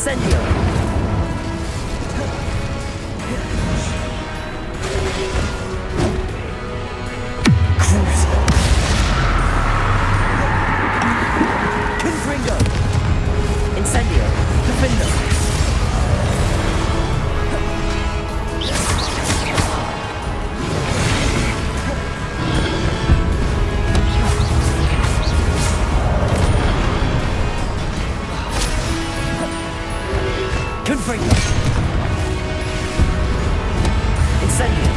Incendio. Cruise. Confringo. Incendio. Defendo. Confringo. Incendio.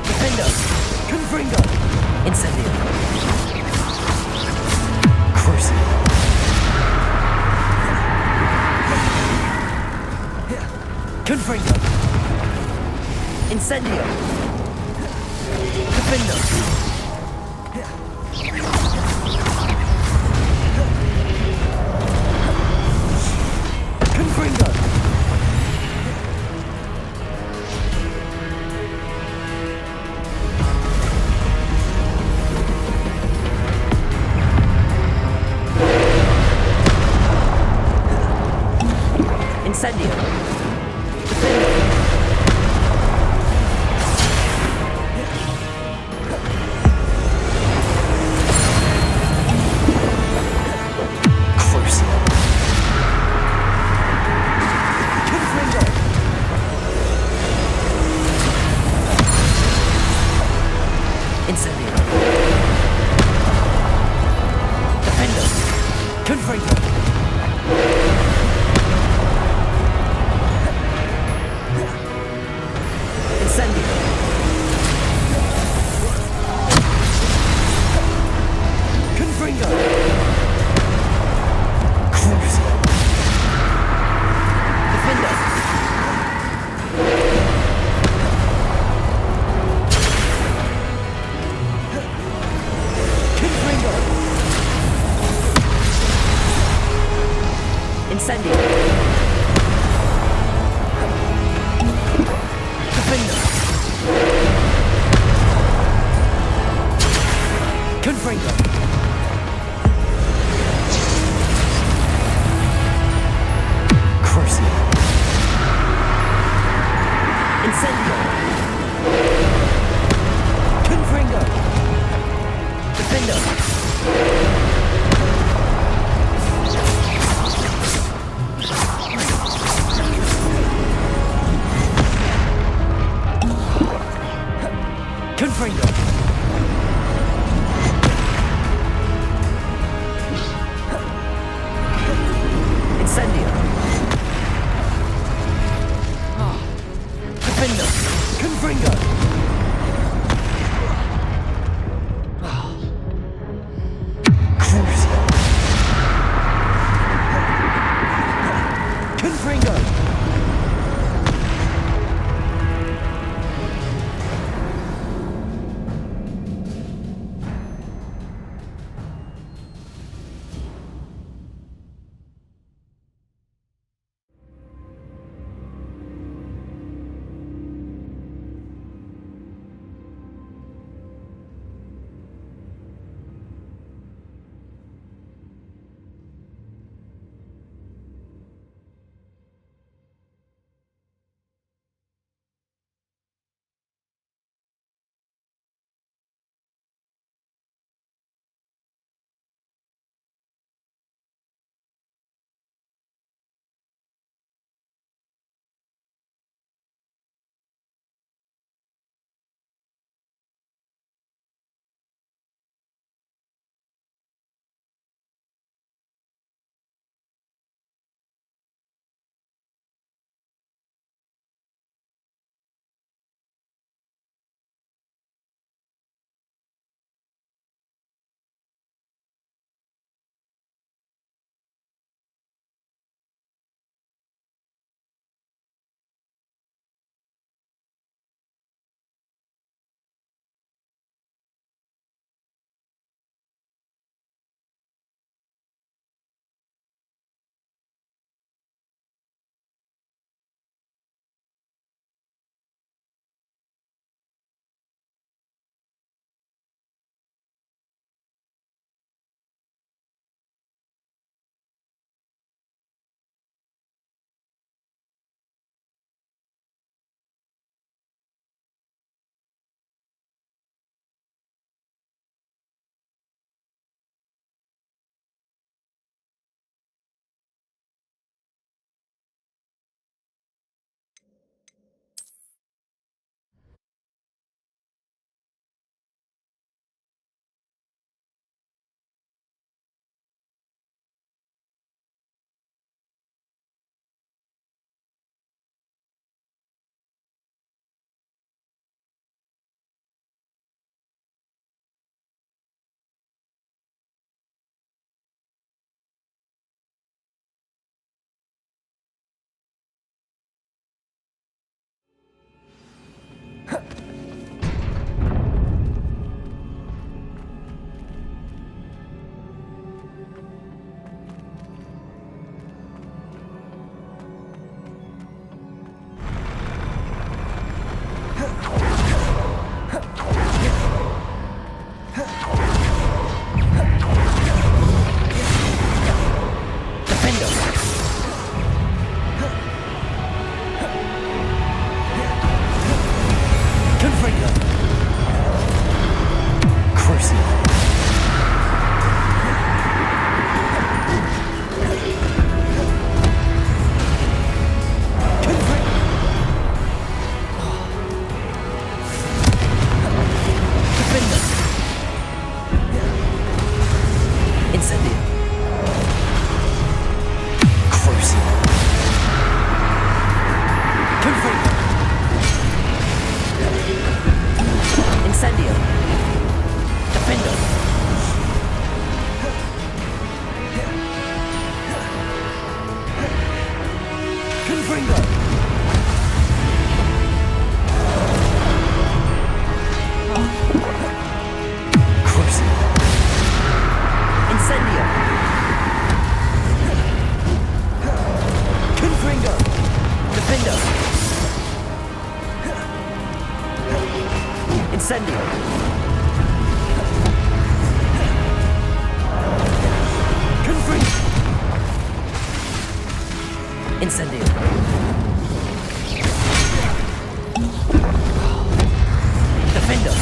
Defendo. Confringo. Incendio. Cruising. Confringo. Incendio. Defendo. Confringo. Incendio. Defendo. Cruising. Confringo. Incendio. Defendo. Confringo. Incendio. Confringo. Cruising. Defendo. Confringo. Incendio. Defendo. Confringo. Cruising. Incendio. Confringo. Defendo. Confringo. Incendio. Defendo. Confringo. Cruising. Confringo. Incendio. Crucible. Confringo. Incendio. Defendo. Confringo. Crucible. Incendio. Confringo. Defendo. Incendio. Confringo. Incendio. Defendo.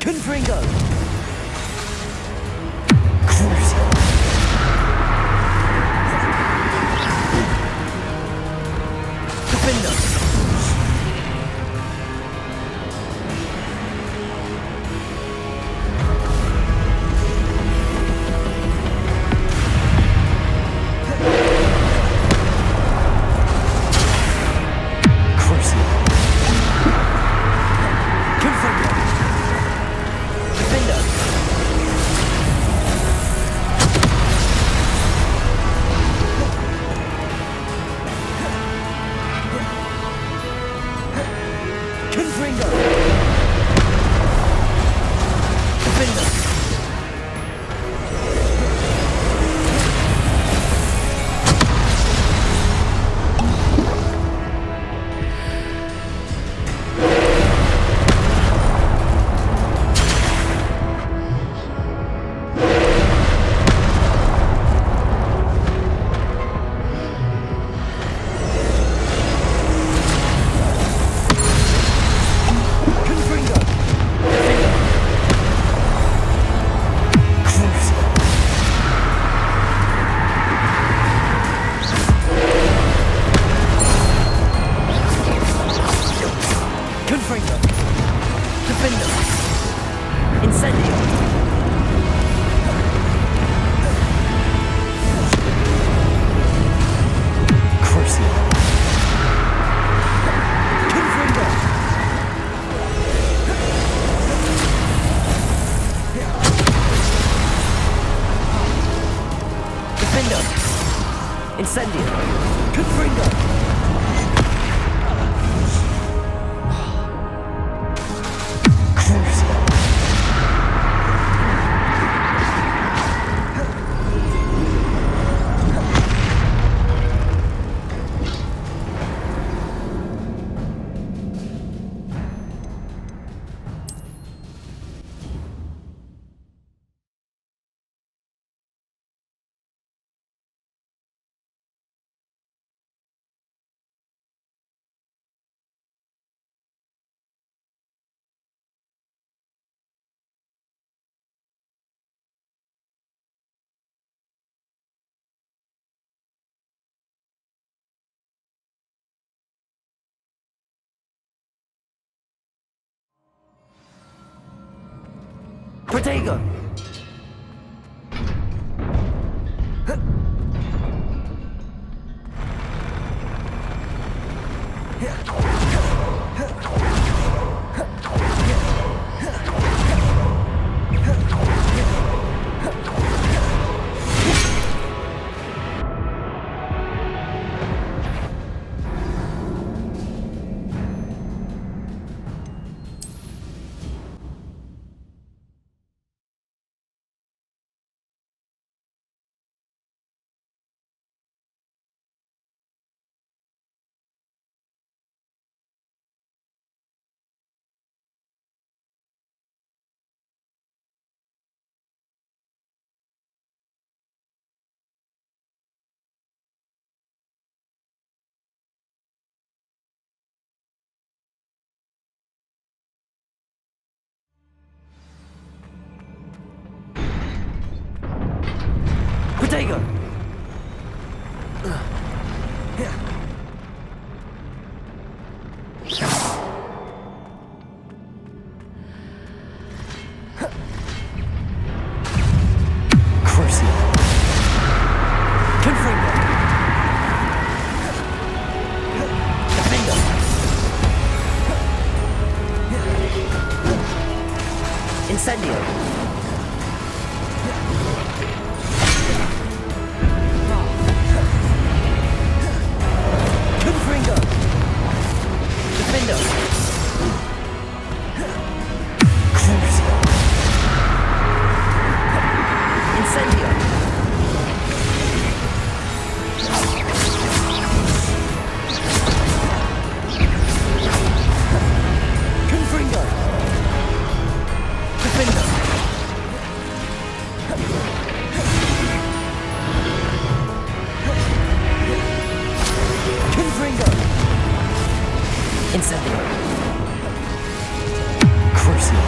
Confringo. Crucible. Defendo. Crucible. Confringo. Defendo. Confringo. Defendo. Confringo. Defendo. Crucible. Confringo. Defendo. Incendio. Crucible. Confringo. Defendo. Incendio. Confringo. Crucible. Protego. Protego. Incendio. Confringo. Defendo. Crucio. Incendio. Confringo. Defendo. Confringo. Incendio. Crucio.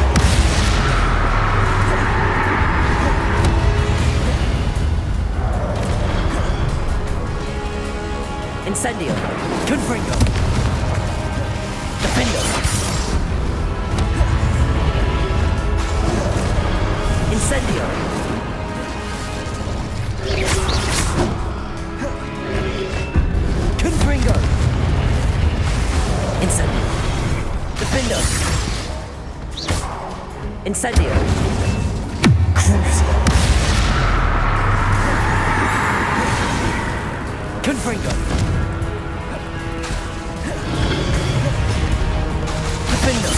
Incendio. Confringo. Defendo. Incendio. Confringo. Incendio. Defendo. Incendio. Crucio. Confringo. Defendo.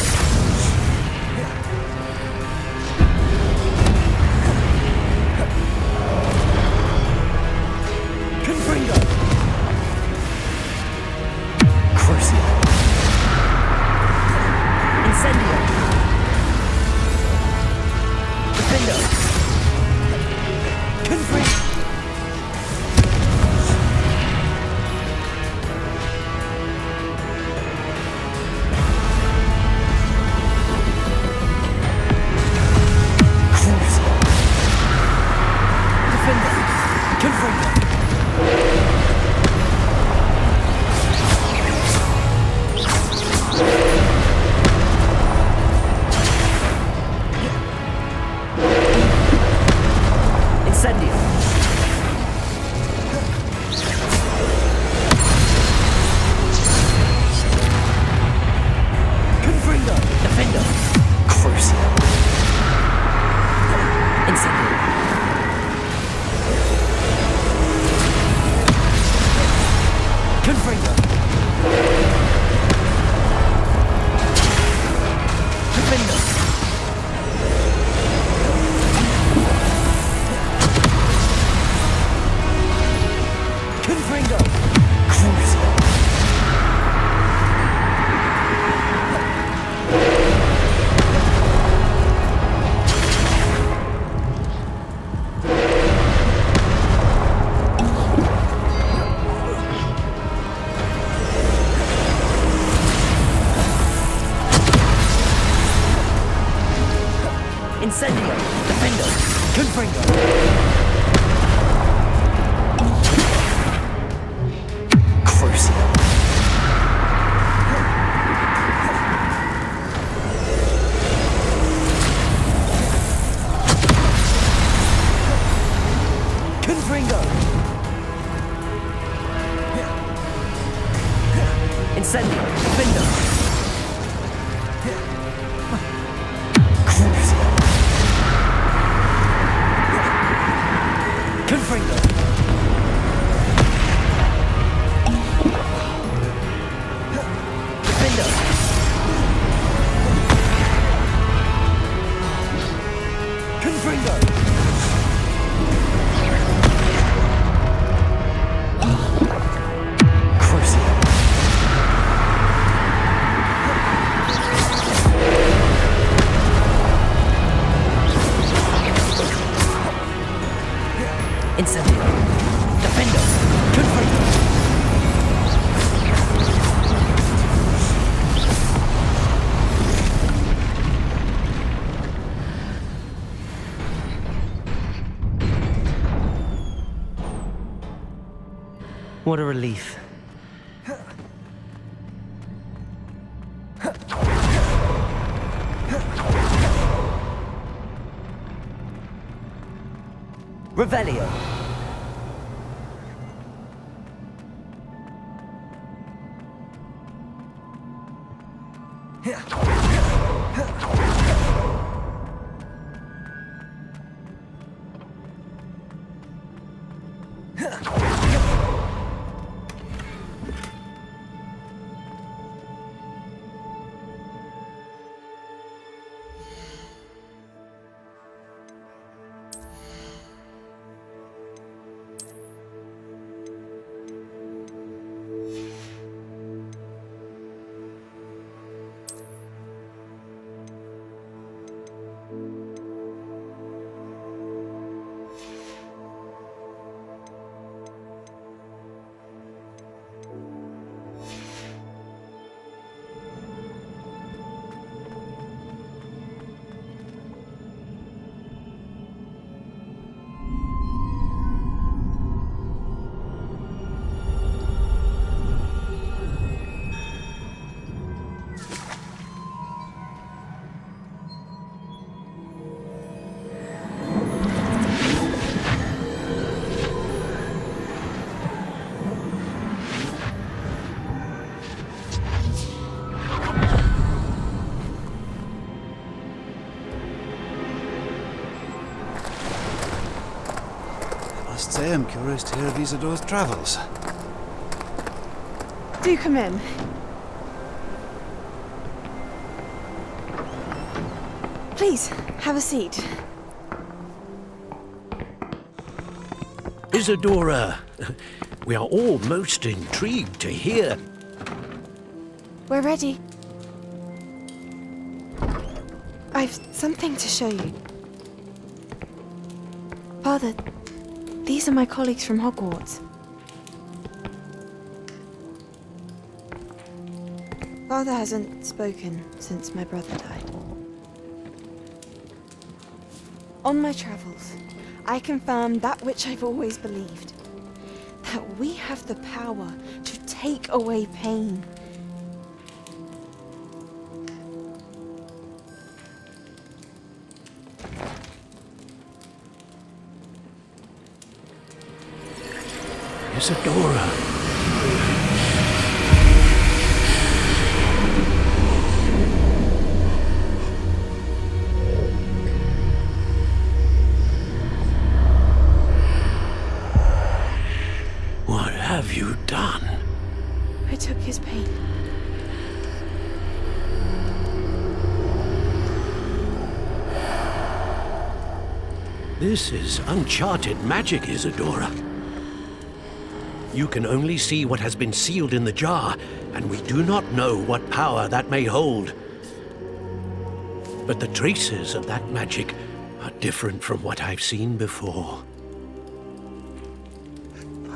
Confringo. Crucio. Incendio. Defendo. Confringo. Incendio. Defendo. Confringo. Crucio. Confringo. Incendio. Defendo. Crucio. Confringo. Defendo. Confringo. Crucio. Incendio. Defendo. Confringo. What a relief. Revelio. say I'm curious to hear of Isadora's travels. Do come in. Please, have a seat. Isadora, we are all most intrigued to hear. We're ready. I've something to show you. Father, these are my colleagues from Hogwarts. Father hasn't spoken since my brother died. On my travels, I confirmed that which I've always believed. That we have the power to take away pain. Isadora. What have you done? I took his pain. This is uncharted magic, Isadora. You can only see what has been sealed in the jar, and we do not know what power that may hold. But the traces of that magic are different from what I've seen before.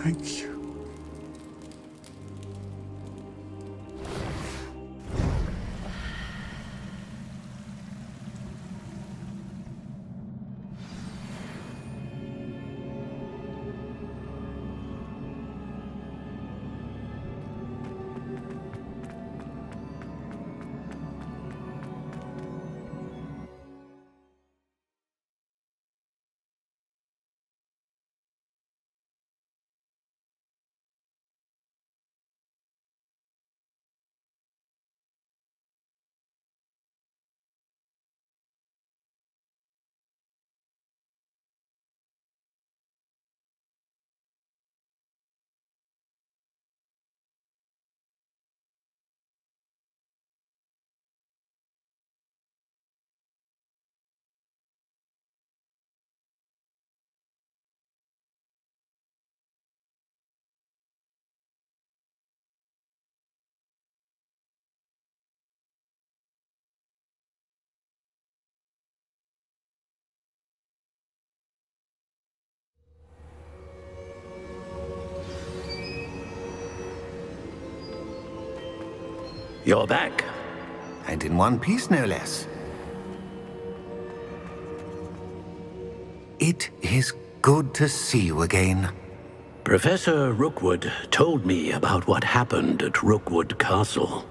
Thank you. You're back. And in one piece, no less. It is good to see you again. Professor Rookwood told me about what happened at Rookwood Castle.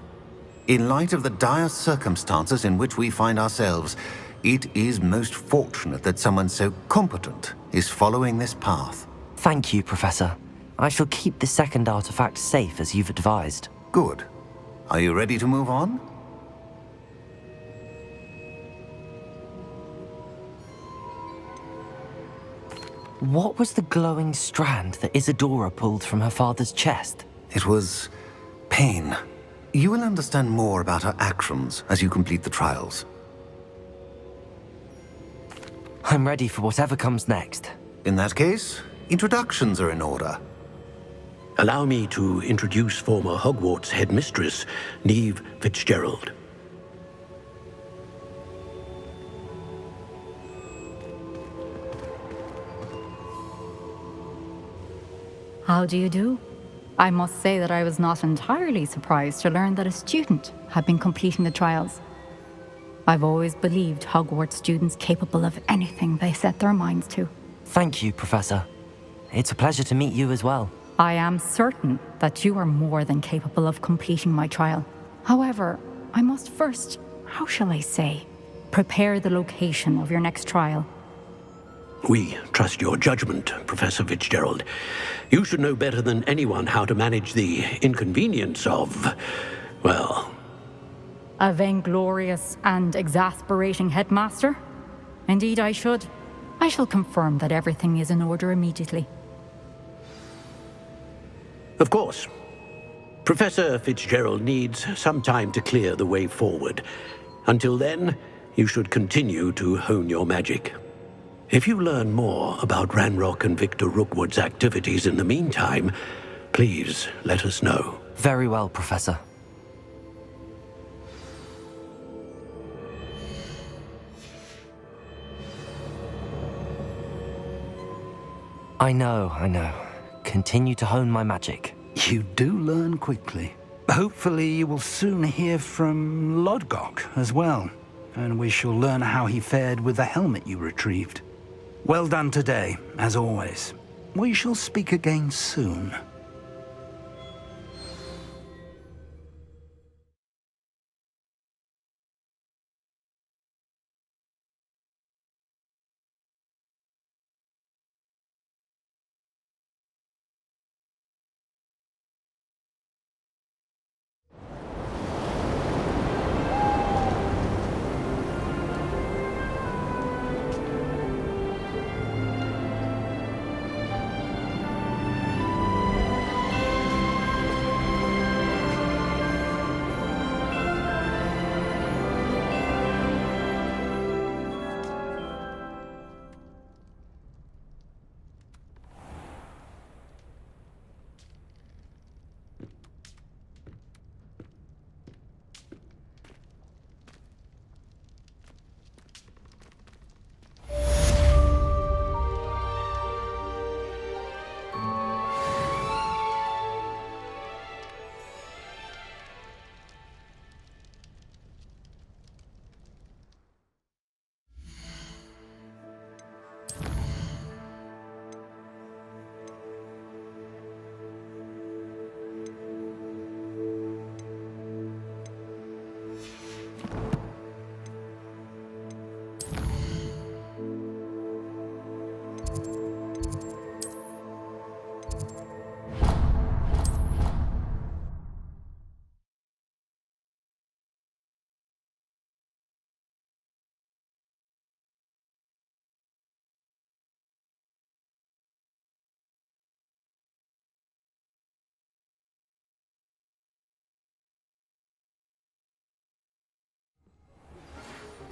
In light of the dire circumstances in which we find ourselves, it is most fortunate that someone so competent is following this path. Thank you, Professor. I shall keep the second artifact safe as you've advised. Good. Are you ready to move on? What was the glowing strand that Isadora pulled from her father's chest? It was pain. You will understand more about her actions as you complete the trials. I'm ready for whatever comes next. In that case, introductions are in order. Allow me to introduce former Hogwarts headmistress, Neve Fitzgerald. How do you do? I must say that I was not entirely surprised to learn that a student had been completing the trials. I've always believed Hogwarts students capable of anything they set their minds to. Thank you, Professor. It's a pleasure to meet you as well. I am certain that you are more than capable of completing my trial. However, I must first, how shall I say, prepare the location of your next trial. We trust your judgment, Professor Fitzgerald. You should know better than anyone how to manage the inconvenience of, well... A vainglorious and exasperating headmaster? Indeed I should. I shall confirm that everything is in order immediately. Of course. Professor Fitzgerald needs some time to clear the way forward. Until then, you should continue to hone your magic. If you learn more about Ranrock and Victor Rookwood's activities in the meantime, please let us know. Very well, Professor. I know. Continue to hone my magic. You do learn quickly. Hopefully you will soon hear from Lodgok as well, and we shall learn how he fared with the helmet you retrieved. Well done today, as always. We shall speak again soon.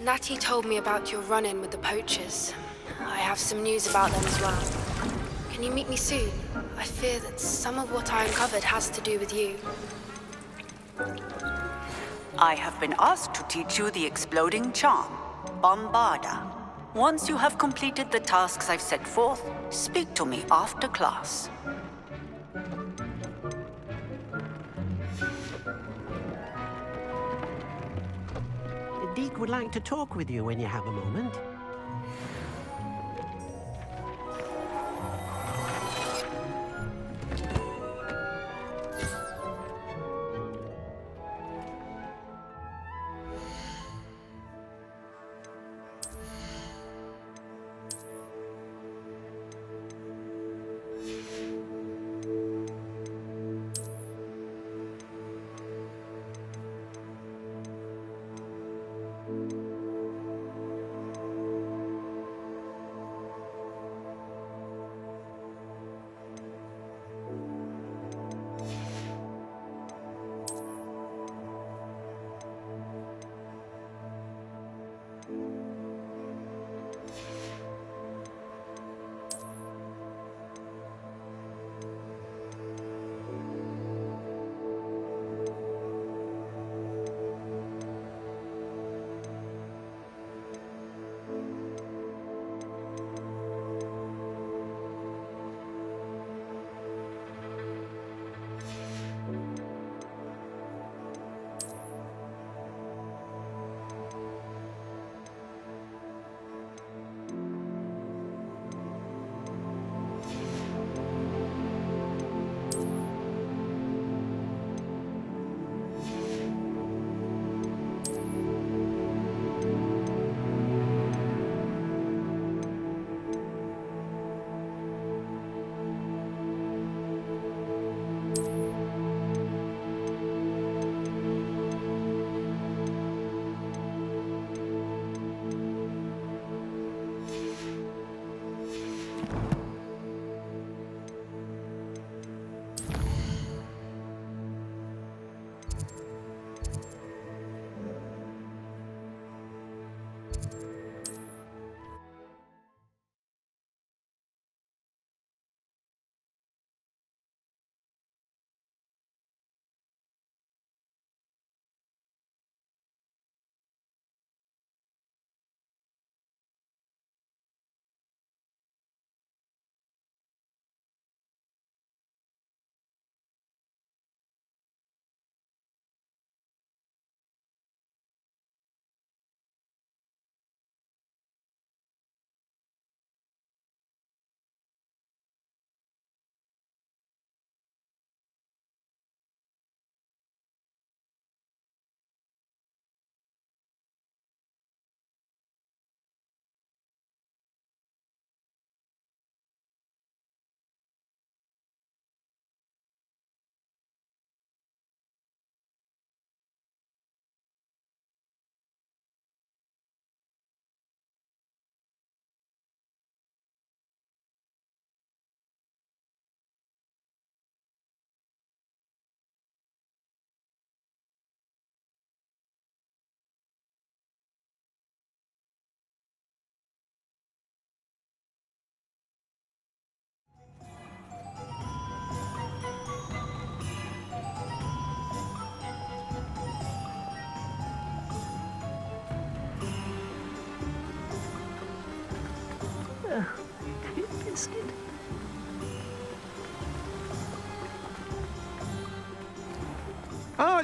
Natty told me about your run-in with the poachers. I have some news about them as well. Can you meet me soon? I fear that some of what I uncovered has to do with you. I have been asked to teach you the exploding charm, Bombarda. Once you have completed the tasks I've set forth, speak to me after class. Deke would like to talk with you when you have a moment.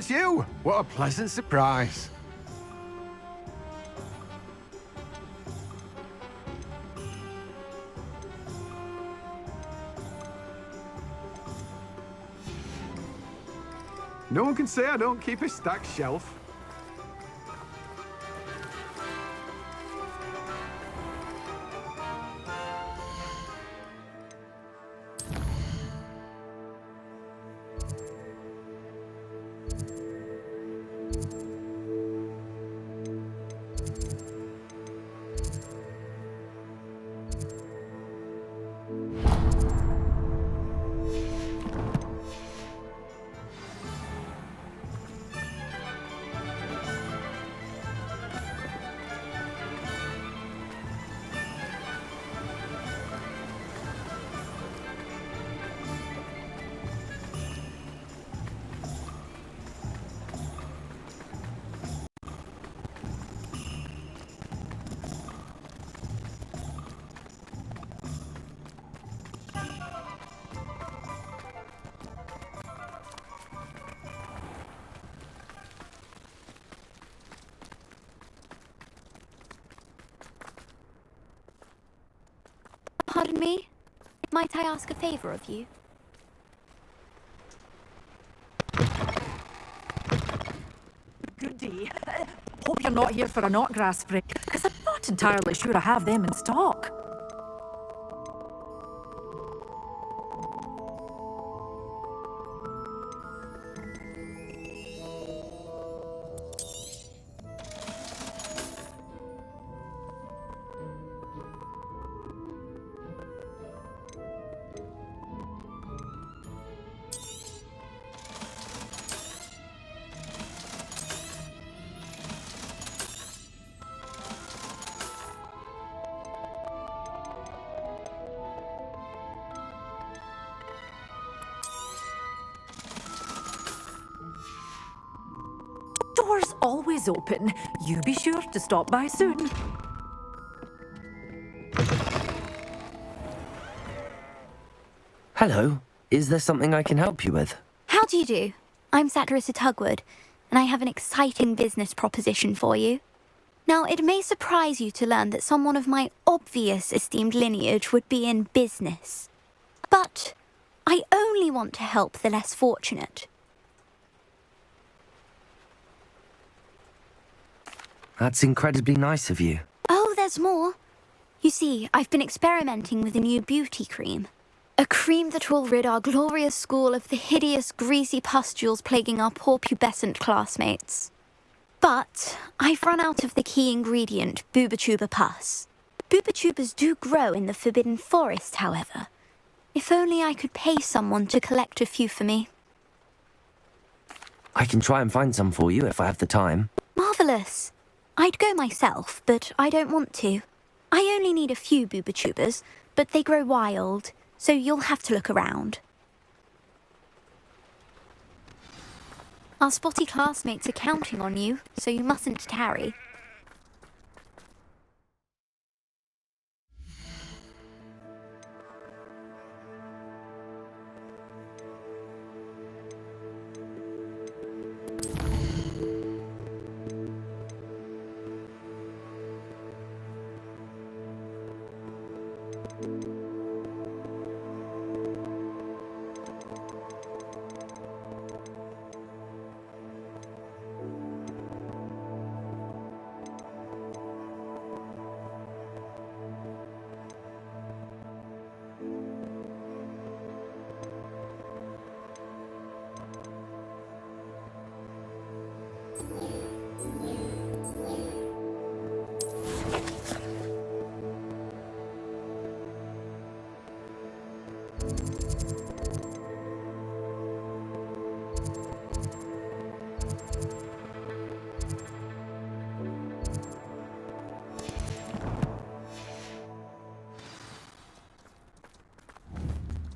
it's you! What a pleasant surprise. No one can say I don't keep a stacked shelf. Pardon me? Might I ask a favor of you? Good day. Hope you're not here for a knotgrass spray, because I'm not entirely sure I have them in stock. Door's always open. You be sure to stop by soon. Hello. Is there something I can help you with? How do you do? I'm Satirist at Hogwart, and I have an exciting business proposition for you. Now, it may surprise you to learn that someone of my obvious esteemed lineage would be in business. But I only want to help the less fortunate. That's incredibly nice of you. Oh, there's more. You see, I've been experimenting with a new beauty cream. A cream that will rid our glorious school of the hideous, greasy pustules plaguing our poor pubescent classmates. But I've run out of the key ingredient, booba-tuber pus. Booba-tubers do grow in the Forbidden Forest, however. If only I could pay someone to collect a few for me. I can try and find some for you if I have the time. Marvellous. I'd go myself, but I don't want to. I only need a few booba-tubers, but they grow wild, so you'll have to look around. Our spotty classmates are counting on you, so you mustn't tarry.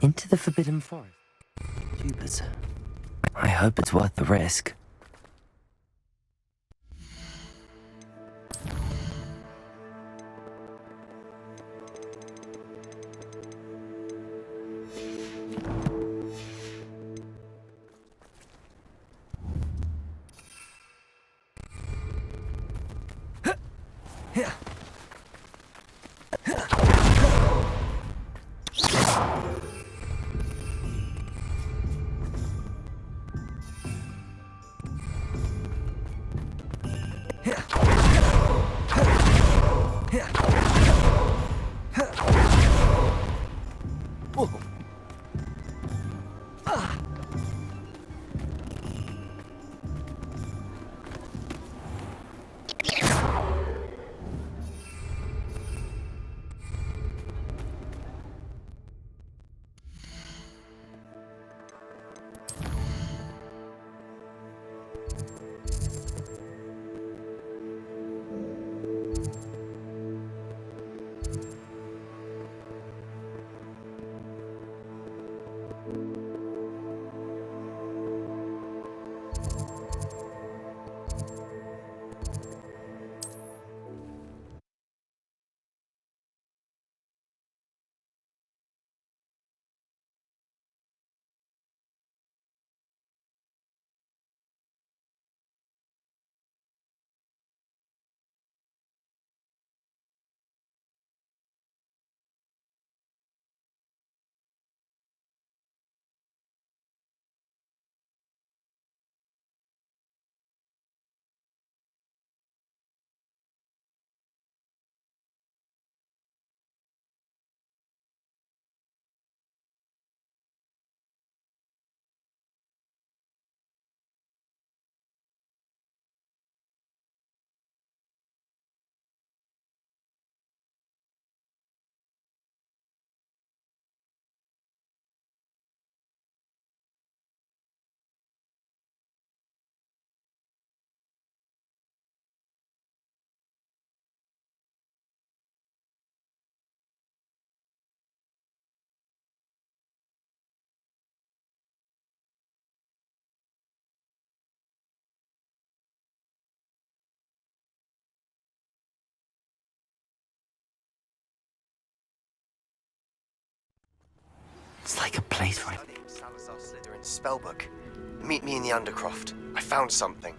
Into the Forbidden Forest. Tubers. I hope it's worth the risk. It's like a place right. Salazar Slytherin's spellbook. Meet me in the Undercroft. I found something.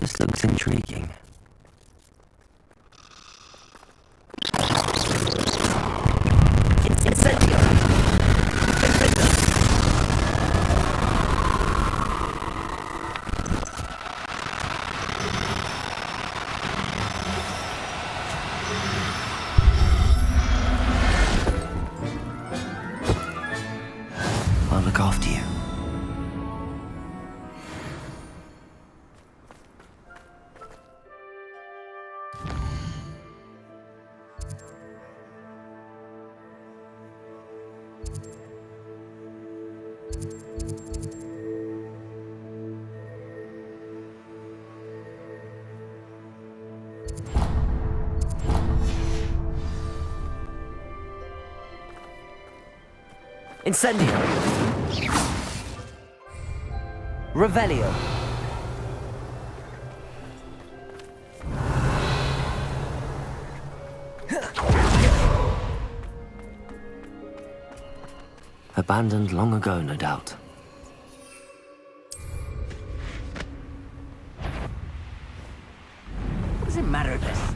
This looks intriguing. It's incendiary! I'll look after you. Incendio. Revelio. Abandoned long ago, no doubt. What does it matter, this?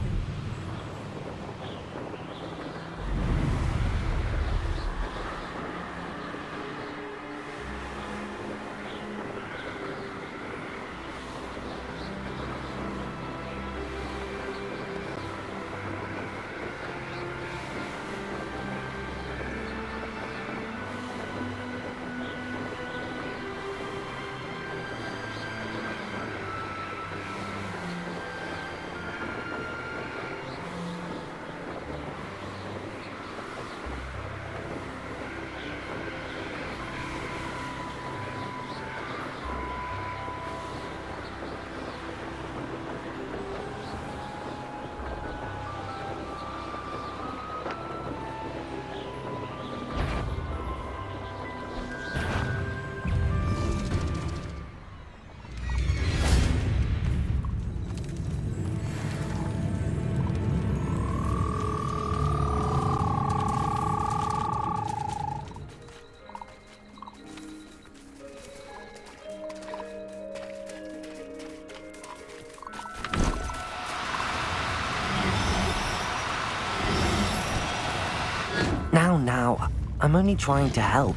down now. I'm only trying to help.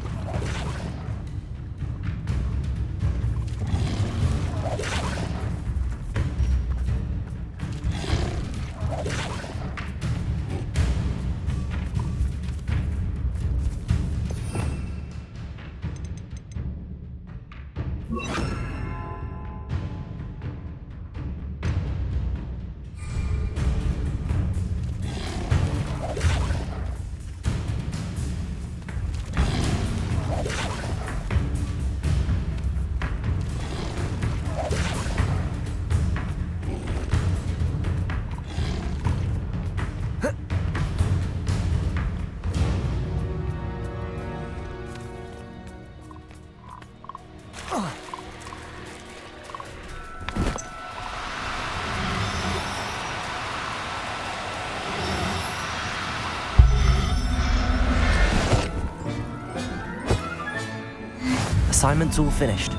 Assignment's all finished.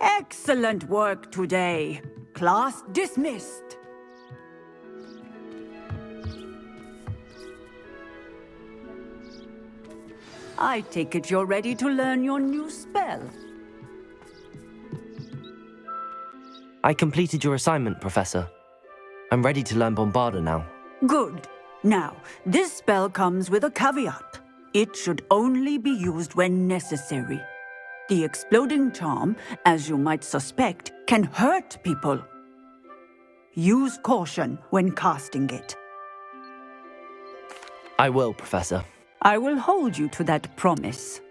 Excellent work today. Class dismissed. I take it you're ready to learn your new spell. I completed your assignment, Professor. I'm ready to learn Bombarda now. Good. Now, this spell comes with a caveat. It should only be used when necessary. The exploding charm, as you might suspect, can hurt people. Use caution when casting it. I will, Professor. I will hold you to that promise.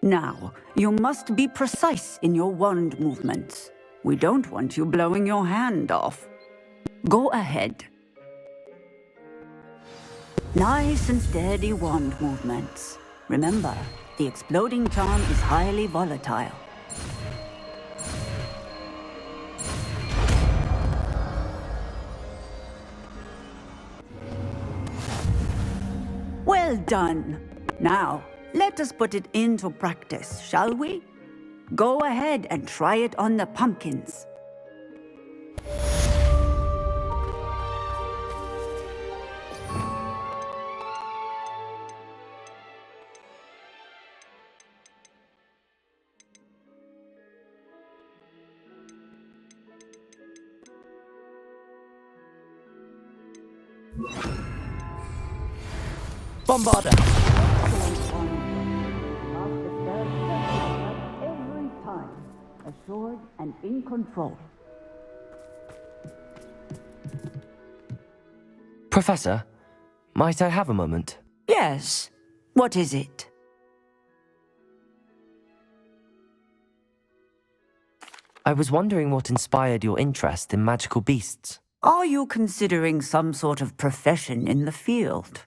Now, you must be precise in your wand movements. We don't want you blowing your hand off. Go ahead. Nice and steady wand movements. Remember, the exploding charm is highly volatile. Well done. Now, let us put it into practice, shall we? Go ahead and try it on the pumpkins. Bombarda! Every time, assured and in control. Professor, might I have a moment? Yes. What is it? I was wondering what inspired your interest in magical beasts. Are you considering some sort of profession in the field?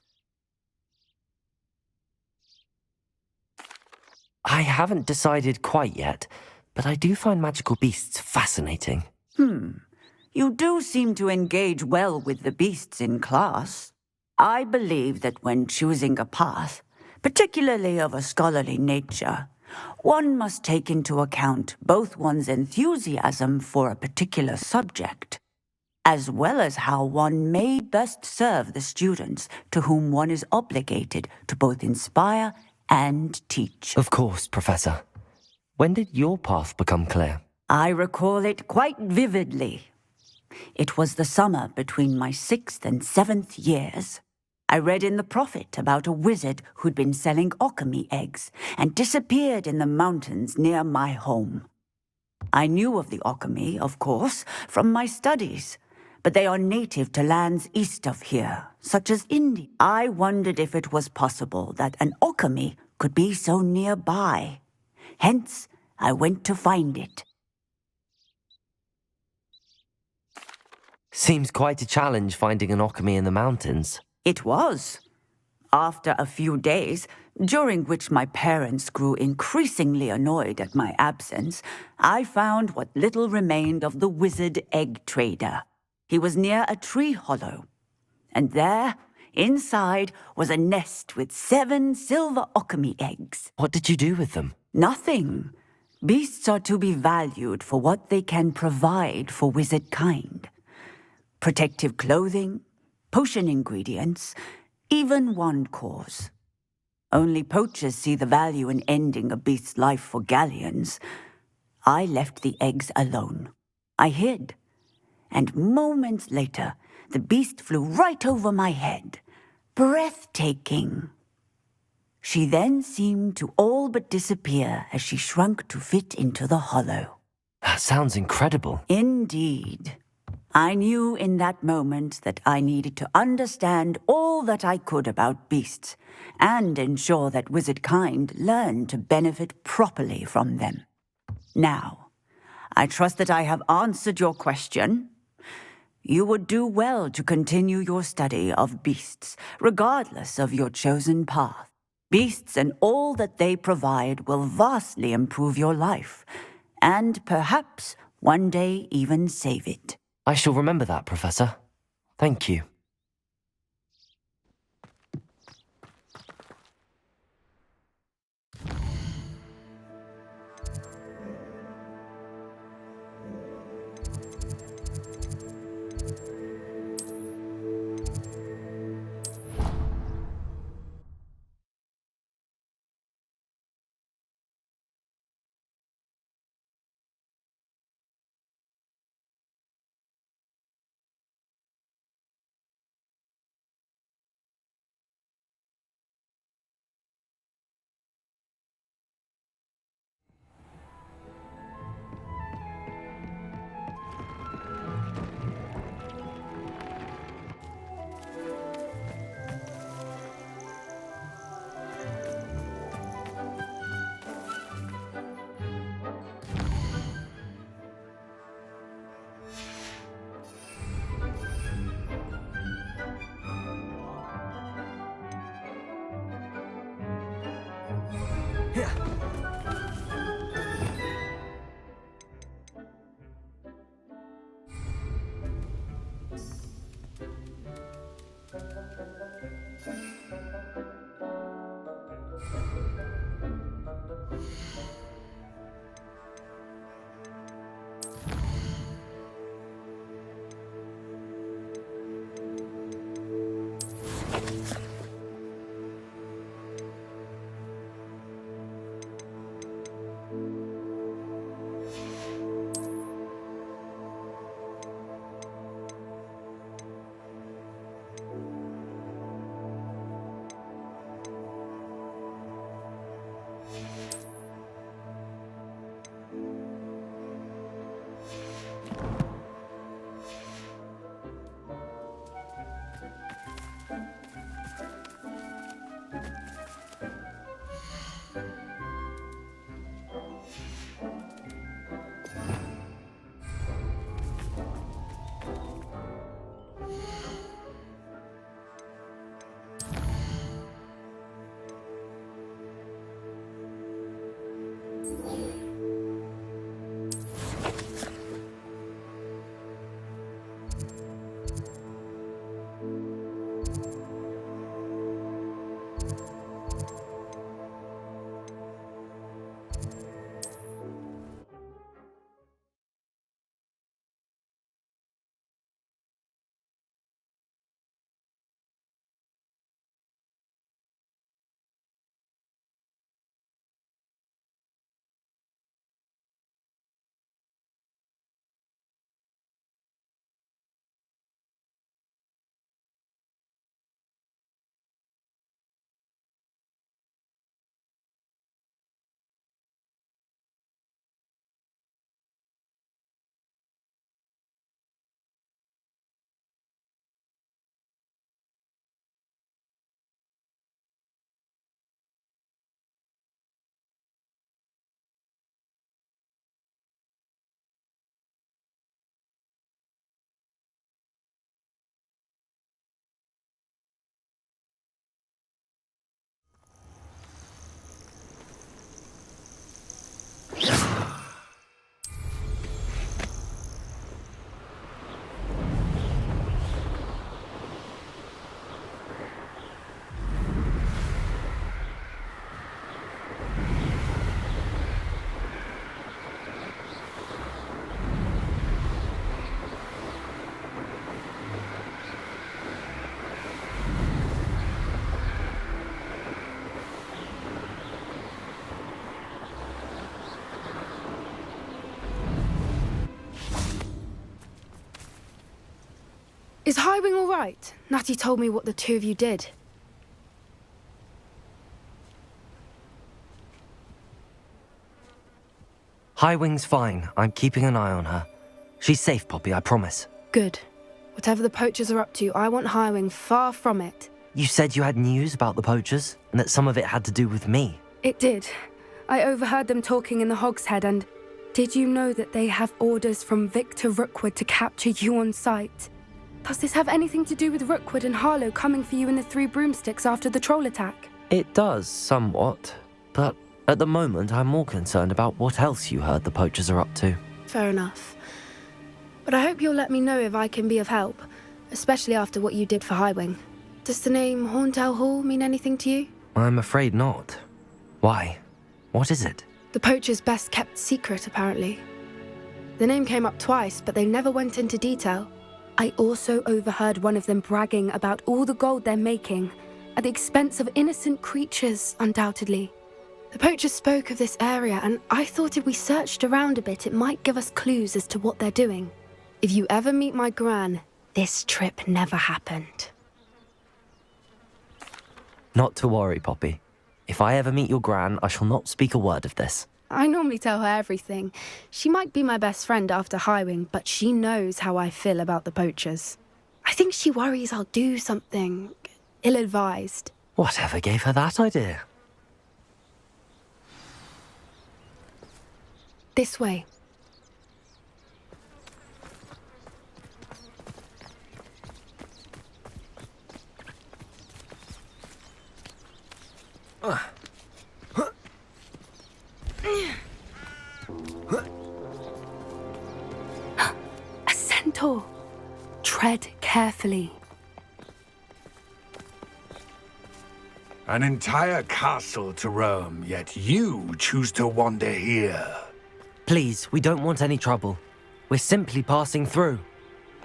I haven't decided quite yet, but I do find magical beasts fascinating. You do seem to engage well with the beasts in class. I believe that when choosing a path, particularly of a scholarly nature, one must take into account both one's enthusiasm for a particular subject, as well as how one may best serve the students to whom one is obligated to both inspire and teach. Of course, Professor. When did your path become clear? I recall it quite vividly. It was the summer between my 6th and 7th years. I read in the Prophet about a wizard who'd been selling alchemy eggs and disappeared in the mountains near my home. I knew of the alchemy, of course, from my studies, but they are native to lands east of here, such as India. I wondered if it was possible that an alchemy could be so nearby. Hence, I went to find it. Seems quite a challenge finding an alchemy in the mountains. It was. After a few days, during which my parents grew increasingly annoyed at my absence, I found what little remained of the wizard egg trader. He was near a tree hollow, and there, inside, was a nest with 7 silver alchemy eggs. What did you do with them? Nothing. Beasts are to be valued for what they can provide for wizard kind. Protective clothing, potion ingredients, even wand cores. Only poachers see the value in ending a beast's life for galleons. I left the eggs alone. I hid. And moments later, the beast flew right over my head. Breathtaking. She then seemed to all but disappear as she shrunk to fit into the hollow. That sounds incredible. Indeed. I knew in that moment that I needed to understand all that I could about beasts and ensure that wizard kind learned to benefit properly from them. Now, I trust that I have answered your question. You would do well to continue your study of beasts, regardless of your chosen path. Beasts and all that they provide will vastly improve your life, and perhaps one day even save it. I shall remember that, Professor. Thank you. Is Highwing all right? Natty told me what the two of you did. Highwing's fine. I'm keeping an eye on her. She's safe, Poppy, I promise. Good. Whatever the poachers are up to, I want Highwing far from it. You said you had news about the poachers, and that some of it had to do with me. It did. I overheard them talking in the Hogshead, and did you know that they have orders from Victor Rookwood to capture you on sight? Does this have anything to do with Rookwood and Harlow coming for you in the Three Broomsticks after the troll attack? It does, somewhat. But at the moment, I'm more concerned about what else you heard the poachers are up to. Fair enough. But I hope you'll let me know if I can be of help, especially after what you did for Highwing. Does the name Horntail Hall mean anything to you? I'm afraid not. Why? What is it? The poachers' best kept secret, apparently. The name came up twice, but they never went into detail. I also overheard one of them bragging about all the gold they're making, at the expense of innocent creatures, undoubtedly. The poachers spoke of this area, and I thought if we searched around a bit, it might give us clues as to what they're doing. If you ever meet my gran, this trip never happened. Not to worry, Poppy. If I ever meet your gran, I shall not speak a word of this. I normally tell her everything. She might be my best friend after Highwing, but she knows how I feel about the poachers. I think she worries I'll do something ill-advised. Whatever gave her that idea? This way. A centaur. Tread carefully. An entire castle to roam, yet you choose to wander here. Please, we don't want any trouble. We're simply passing through.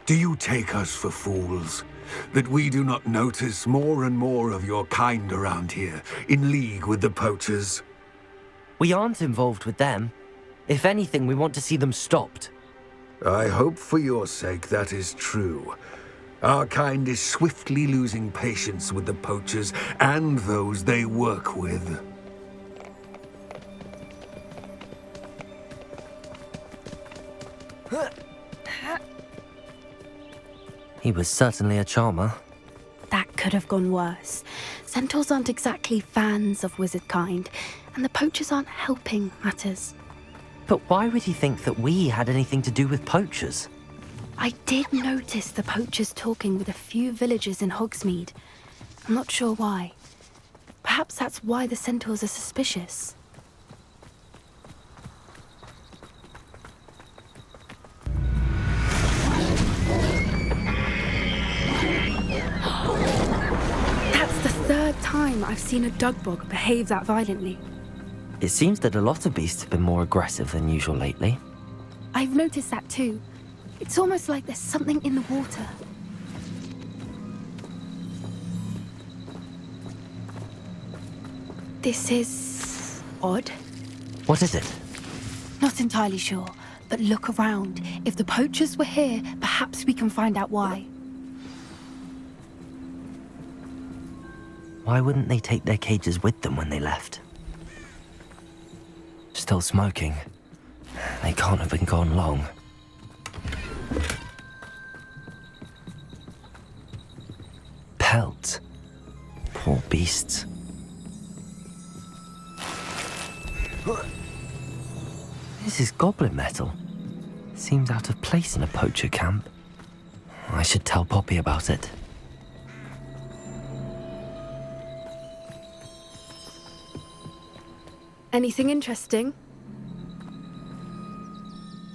Do you take us for fools? That we do not notice more and more of your kind around here, in league with the poachers? We aren't involved with them. If anything, we want to see them stopped. I hope for your sake that is true. Our kind is swiftly losing patience with the poachers and those they work with. He was certainly a charmer. That could have gone worse. Centaurs aren't exactly fans of wizard kind, and the poachers aren't helping matters. But why would he think that we had anything to do with poachers? I did notice the poachers talking with a few villagers in Hogsmeade. I'm not sure why. Perhaps that's why the centaurs are suspicious. That's the third time I've seen a dugbog behave that violently. It seems that a lot of beasts have been more aggressive than usual lately. I've noticed that too. It's almost like there's something in the water. This is odd. What is it? Not entirely sure, but look around. If the poachers were here, perhaps we can find out why. Why wouldn't they take their cages with them when they left? Still smoking. They can't have been gone long. Pelts. Poor beasts. This is goblin metal. Seems out of place in a poacher camp. I should tell Poppy about it. Anything interesting?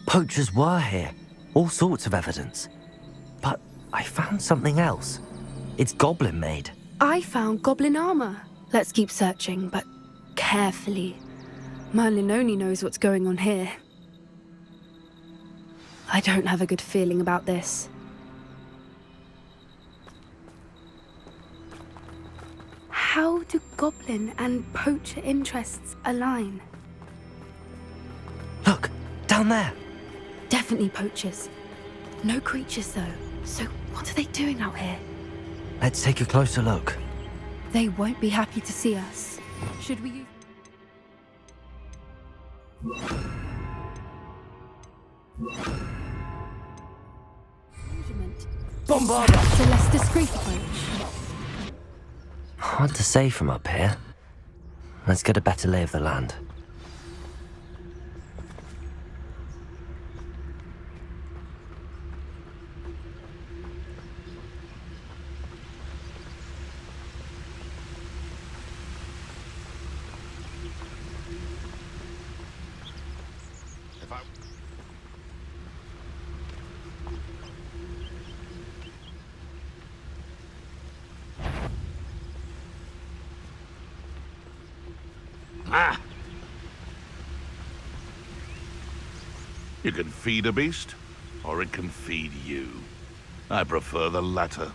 Poachers were here. All sorts of evidence. But I found something else. It's goblin made. I found goblin armor. Let's keep searching, but carefully. Merlin only knows what's going on here. I don't have a good feeling about this. How do goblin and poacher interests align? Look, down there. Definitely poachers. No creatures though. So what are they doing out here? Let's take a closer look. They won't be happy to see us. Should we use... Bombarda! Perhaps a less discreet approach. Hard to say from up here. Let's get a better lay of the land. Ah! You can feed a beast, or it can feed you. I prefer the latter.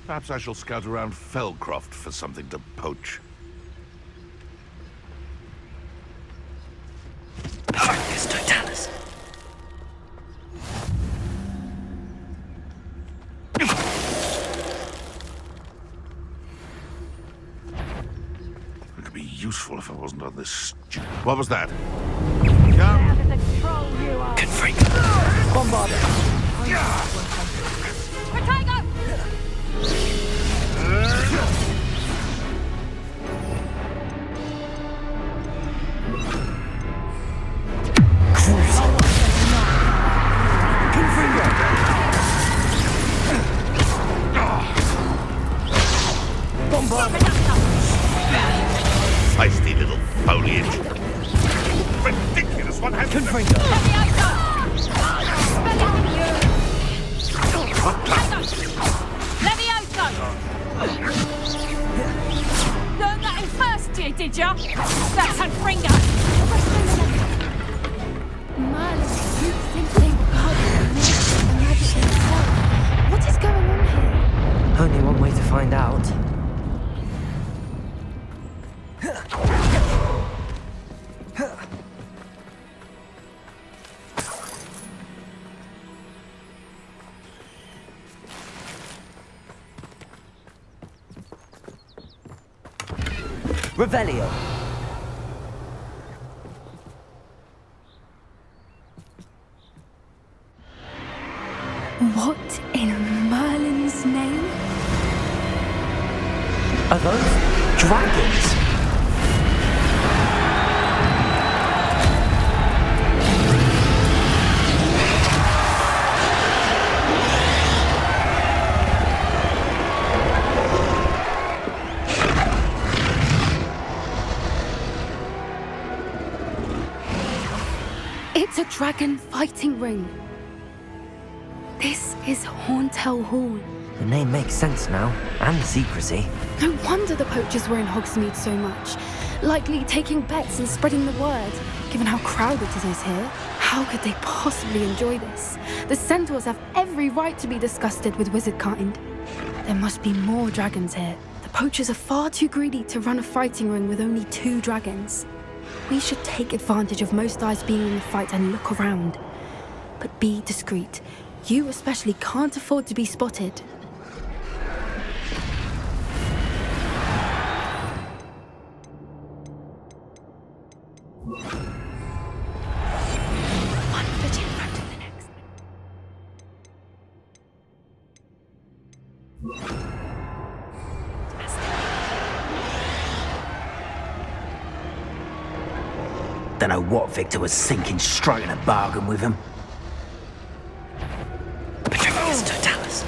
Perhaps I shall scout around Felcroft for something to poach. Arcus Totalis. It could be useful if I wasn't on this What was that? Yeah. Confringo. Bombarda. Feisty little foliage. Ridiculous, what happened? Confringo. did ya? That's Unfringer! Merlin, you think they were guarding the magic himself? What is going on here? Only one way to find out. Revelio. What in Merlin's name? Are those dragons? It's a dragon fighting ring. This is Hauntel Hall. The name makes sense now, and the secrecy. No wonder the poachers were in Hogsmeade so much. Likely taking bets and spreading the word, given how crowded it is here. How could they possibly enjoy this? The centaurs have every right to be disgusted with wizard kind. There must be more dragons here. The poachers are far too greedy to run a fighting ring with only 2 dragons. We should take advantage of most eyes being in the fight and look around. But be discreet. You especially can't afford to be spotted. One foot in front of the next. Don't know what Victor was thinking, striking a bargain with him. Petronius Totalis.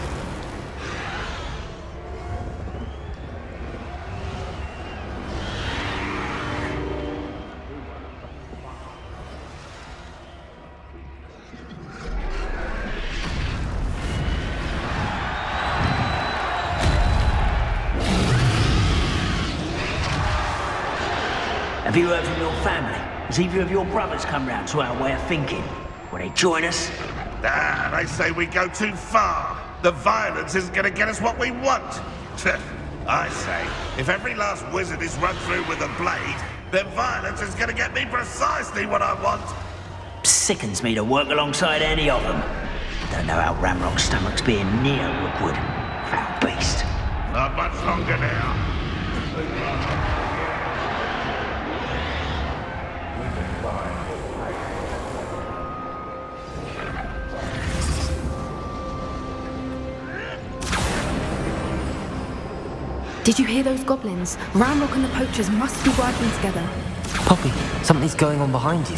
Have you heard from your family? Has either of your brothers come round to our way of thinking? Will they join us? Ah, they say we go too far. The violence isn't going to get us what we want. I say, if every last wizard is run through with a blade, then violence is going to get me precisely what I want. Sickens me to work alongside any of them. Don't know how Ramrock's stomach's being near Rookwood. Foul beast. Not much longer now. Did you hear those goblins? Ramrock and the poachers must be working together. Poppy, something's going on behind you.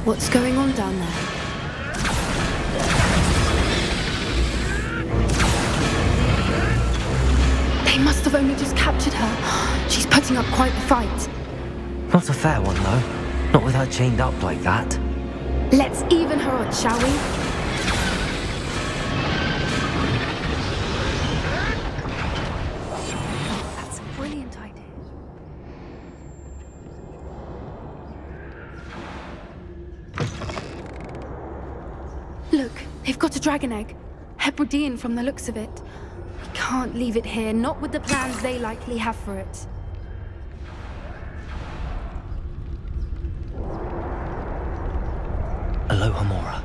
What's going on down there? They must have only just captured her. She's putting up quite the fight. Not a fair one, though. Not with her chained up like that. Let's even her odds, shall we? That's a brilliant idea. Look, they've got a dragon egg. Hebridean from the looks of it. We can't leave it here, not with the plans they likely have for it. Aloha Mora.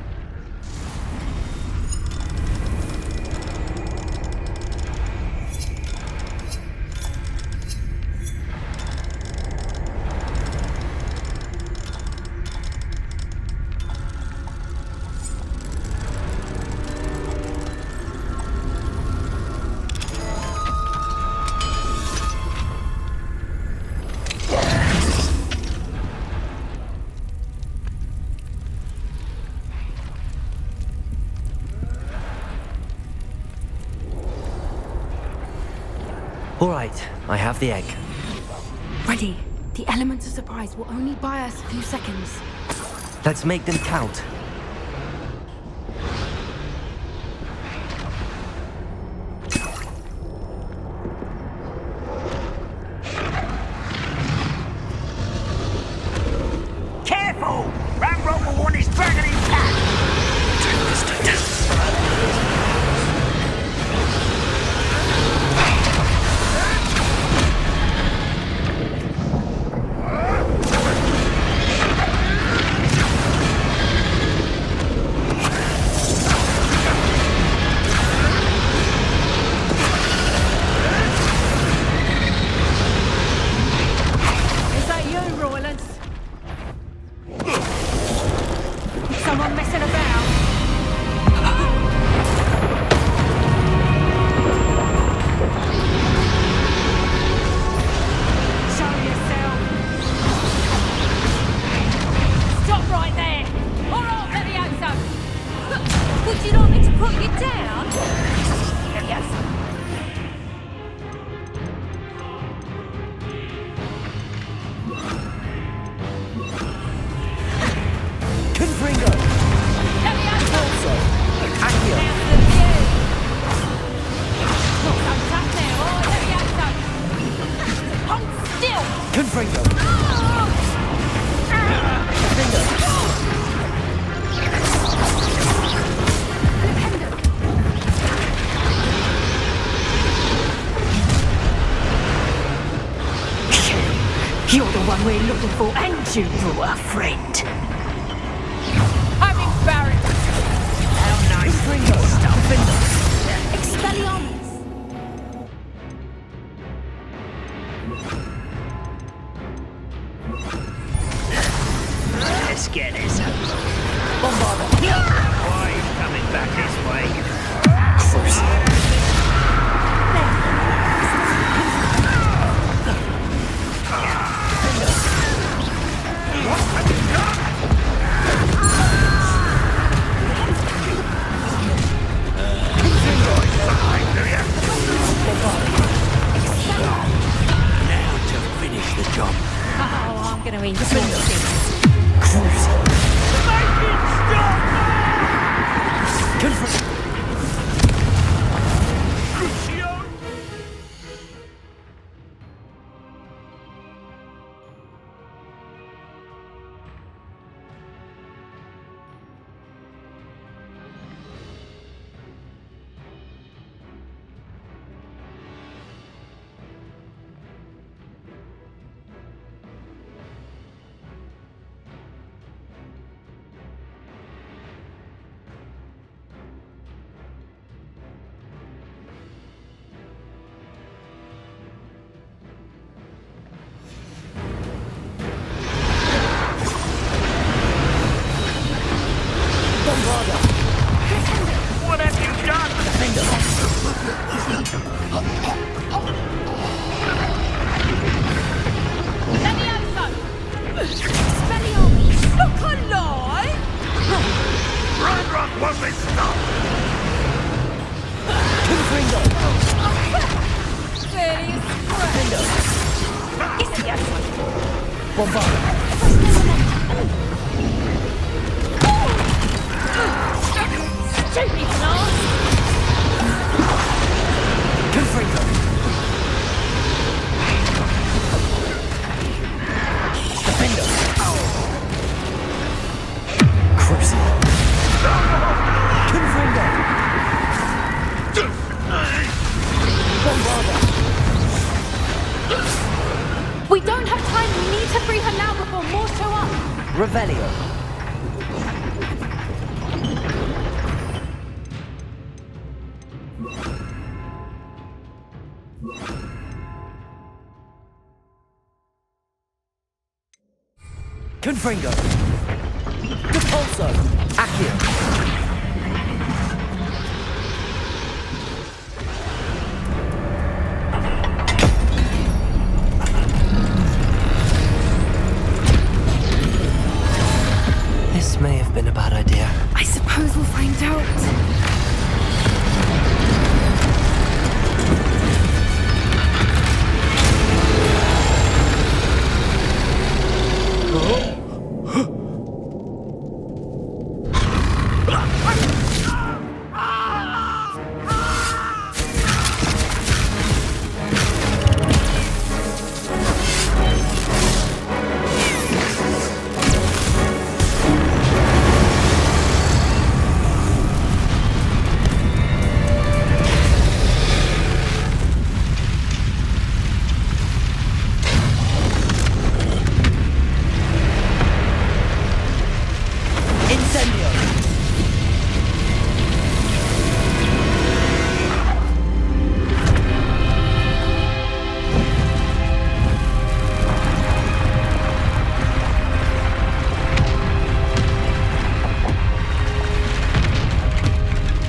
All right, I have the egg. Ready. The element of surprise will only buy us a few seconds. Let's make them count. You're the one we're looking for, and you brought a friend. I'm embarrassed. How nice for your stuff in the... Expelliarmus! Let's get this over. Bombarda. Why are you coming back this way? Cruise. Now to finish the job. Oh, I'm gonna enjoy this. What have you done? Look alive! Ranrock won't be stopped! We don't have time. We need to free her now before more show up. Revelio. Confringo. Depulso. Accio. This may have been a bad idea. I suppose we'll find out.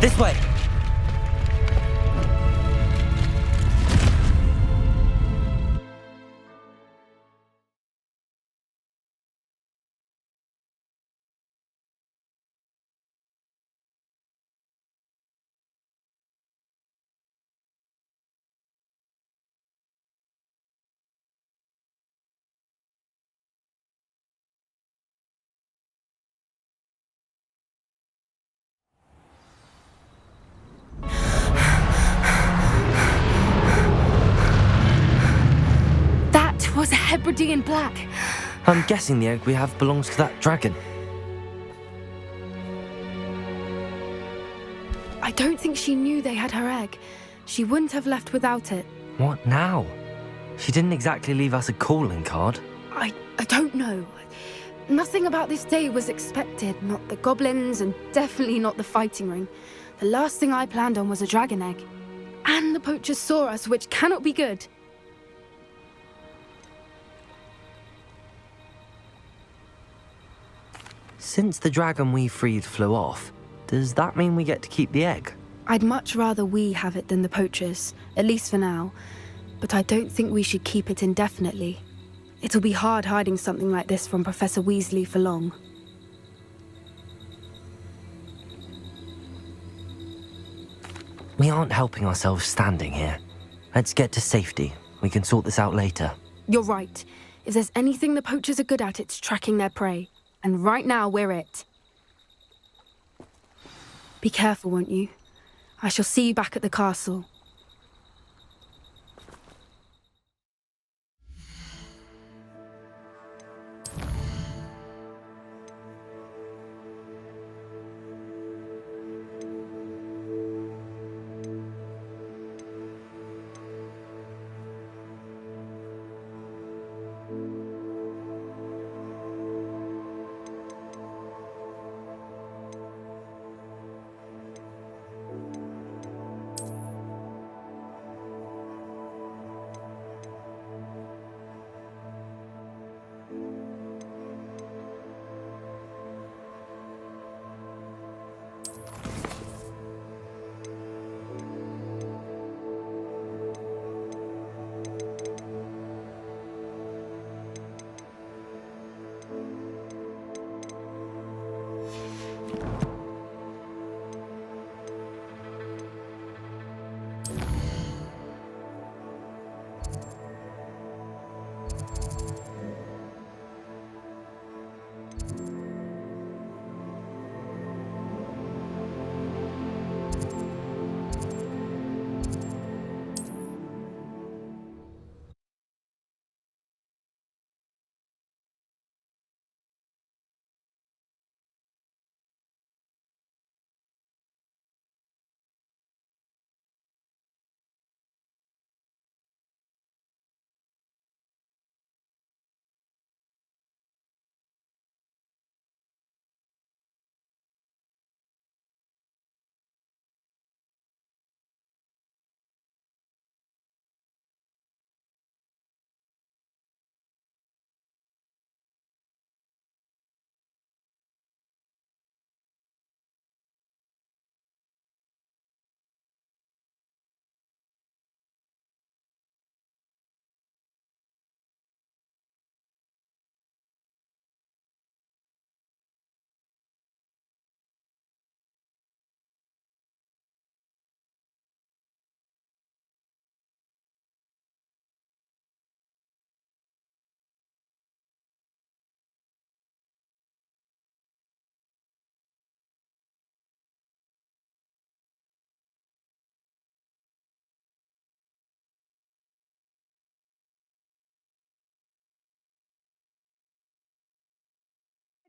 This way. Hebridean black. I'm guessing the egg we have belongs to that dragon. I don't think she knew they had her egg. She wouldn't have left without it. What now? She didn't exactly leave us a calling card. I don't know. Nothing about this day was expected. Not the goblins, and definitely not the fighting ring. The last thing I planned on was a dragon egg. And the poachers saw us, which cannot be good. Since the dragon we freed flew off, does that mean we get to keep the egg? I'd much rather we have it than the poachers, at least for now. But I don't think we should keep it indefinitely. It'll be hard hiding something like this from Professor Weasley for long. We aren't helping ourselves standing here. Let's get to safety. We can sort this out later. You're right. If there's anything the poachers are good at, it's tracking their prey. And right now, we're it. Be careful, won't you? I shall see you back at the castle.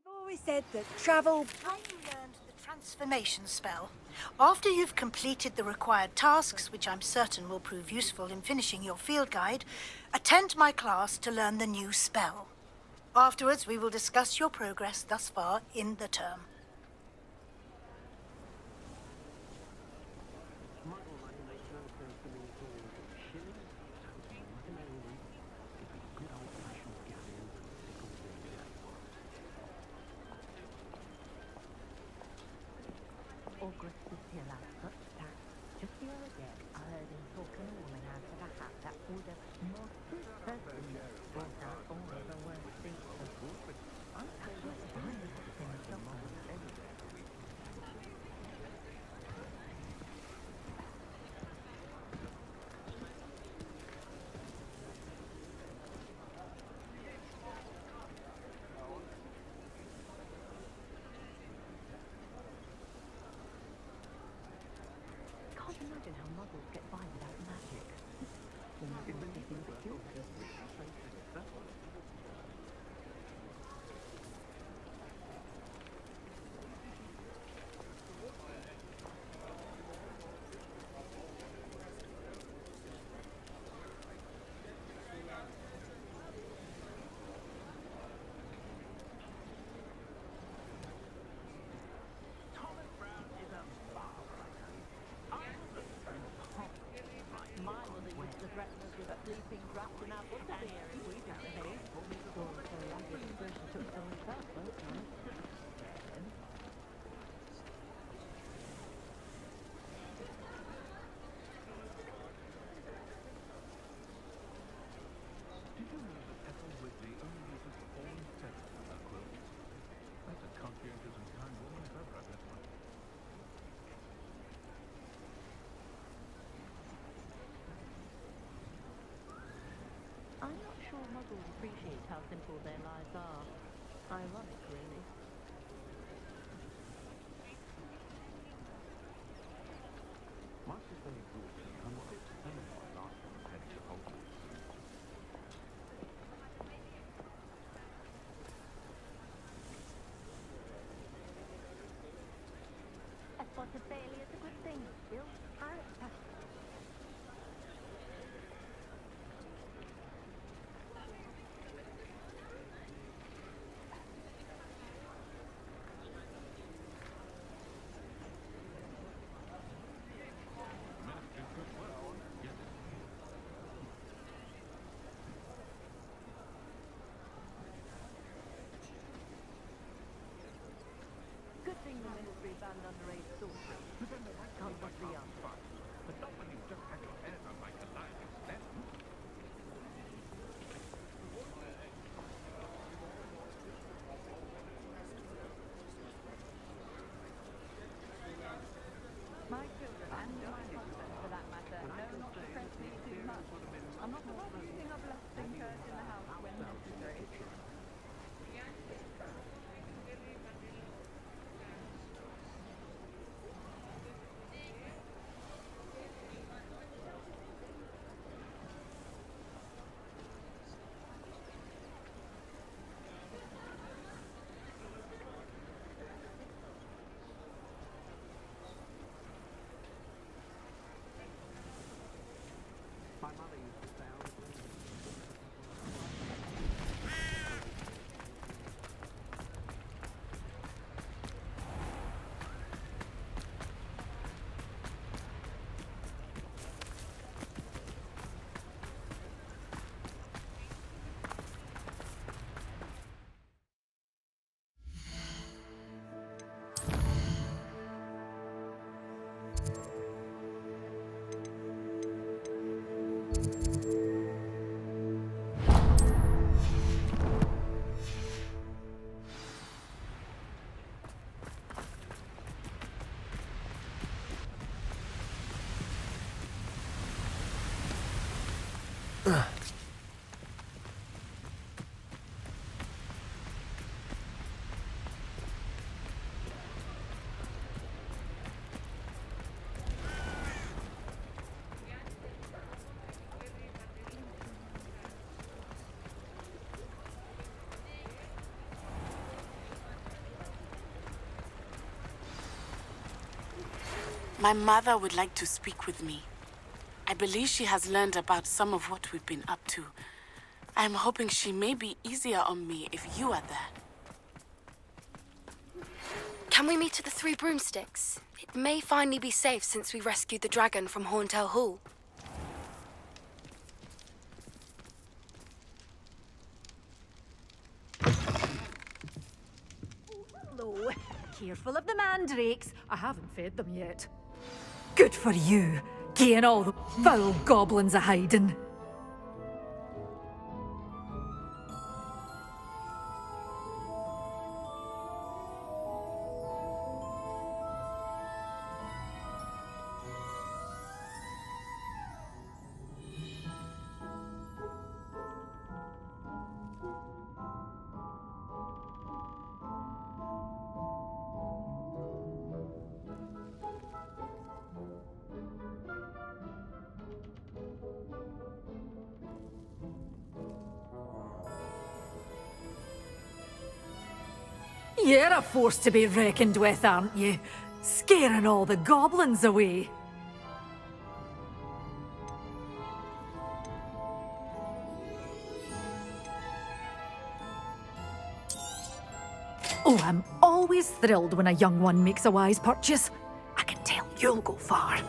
I've always said that travel... When you learned the transformation spell, after you've completed the required tasks, which I'm certain will prove useful in finishing your field guide, attend my class to learn the new spell. Afterwards, we will discuss your progress thus far in the term. August is here last such that just the other day I heard him talking a woman out of a hat that would have most certainly brought out all of the worst things of good. I'm actually fine with the thing someone said. Can't imagine how muggles get by without magic. always appreciate how simple their lives are. Ironic, really. A spot of Bailey is a good thing. Bill, good thing the ministry banned underage sorcery. Can't bust the young. But not when you've just had your hair done like a lion extent. My children and my husband, for that matter, know not to press me too much. I'm not promising a blessing curse in the house when necessary. My mother used to say, My mother would like to speak with me. I believe she has learned about some of what we've been up to. I'm hoping she may be easier on me if you are there. Can we meet at the Three Broomsticks? It may finally be safe since we rescued the dragon from Horntail Hall. hello. Careful of the mandrakes. I haven't fed them yet. Good for you, getting all the foul goblins a hiding. You're a force to be reckoned with, aren't you? Scaring all the goblins away. Oh, I'm always thrilled when a young one makes a wise purchase. I can tell you'll go far.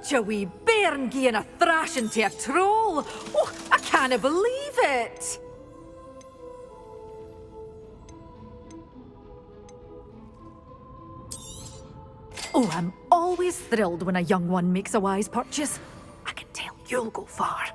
Such a wee bairn gieing a thrashing to a troll! Oh, I can't believe it! Oh, I'm always thrilled when a young one makes a wise purchase. you'll go far.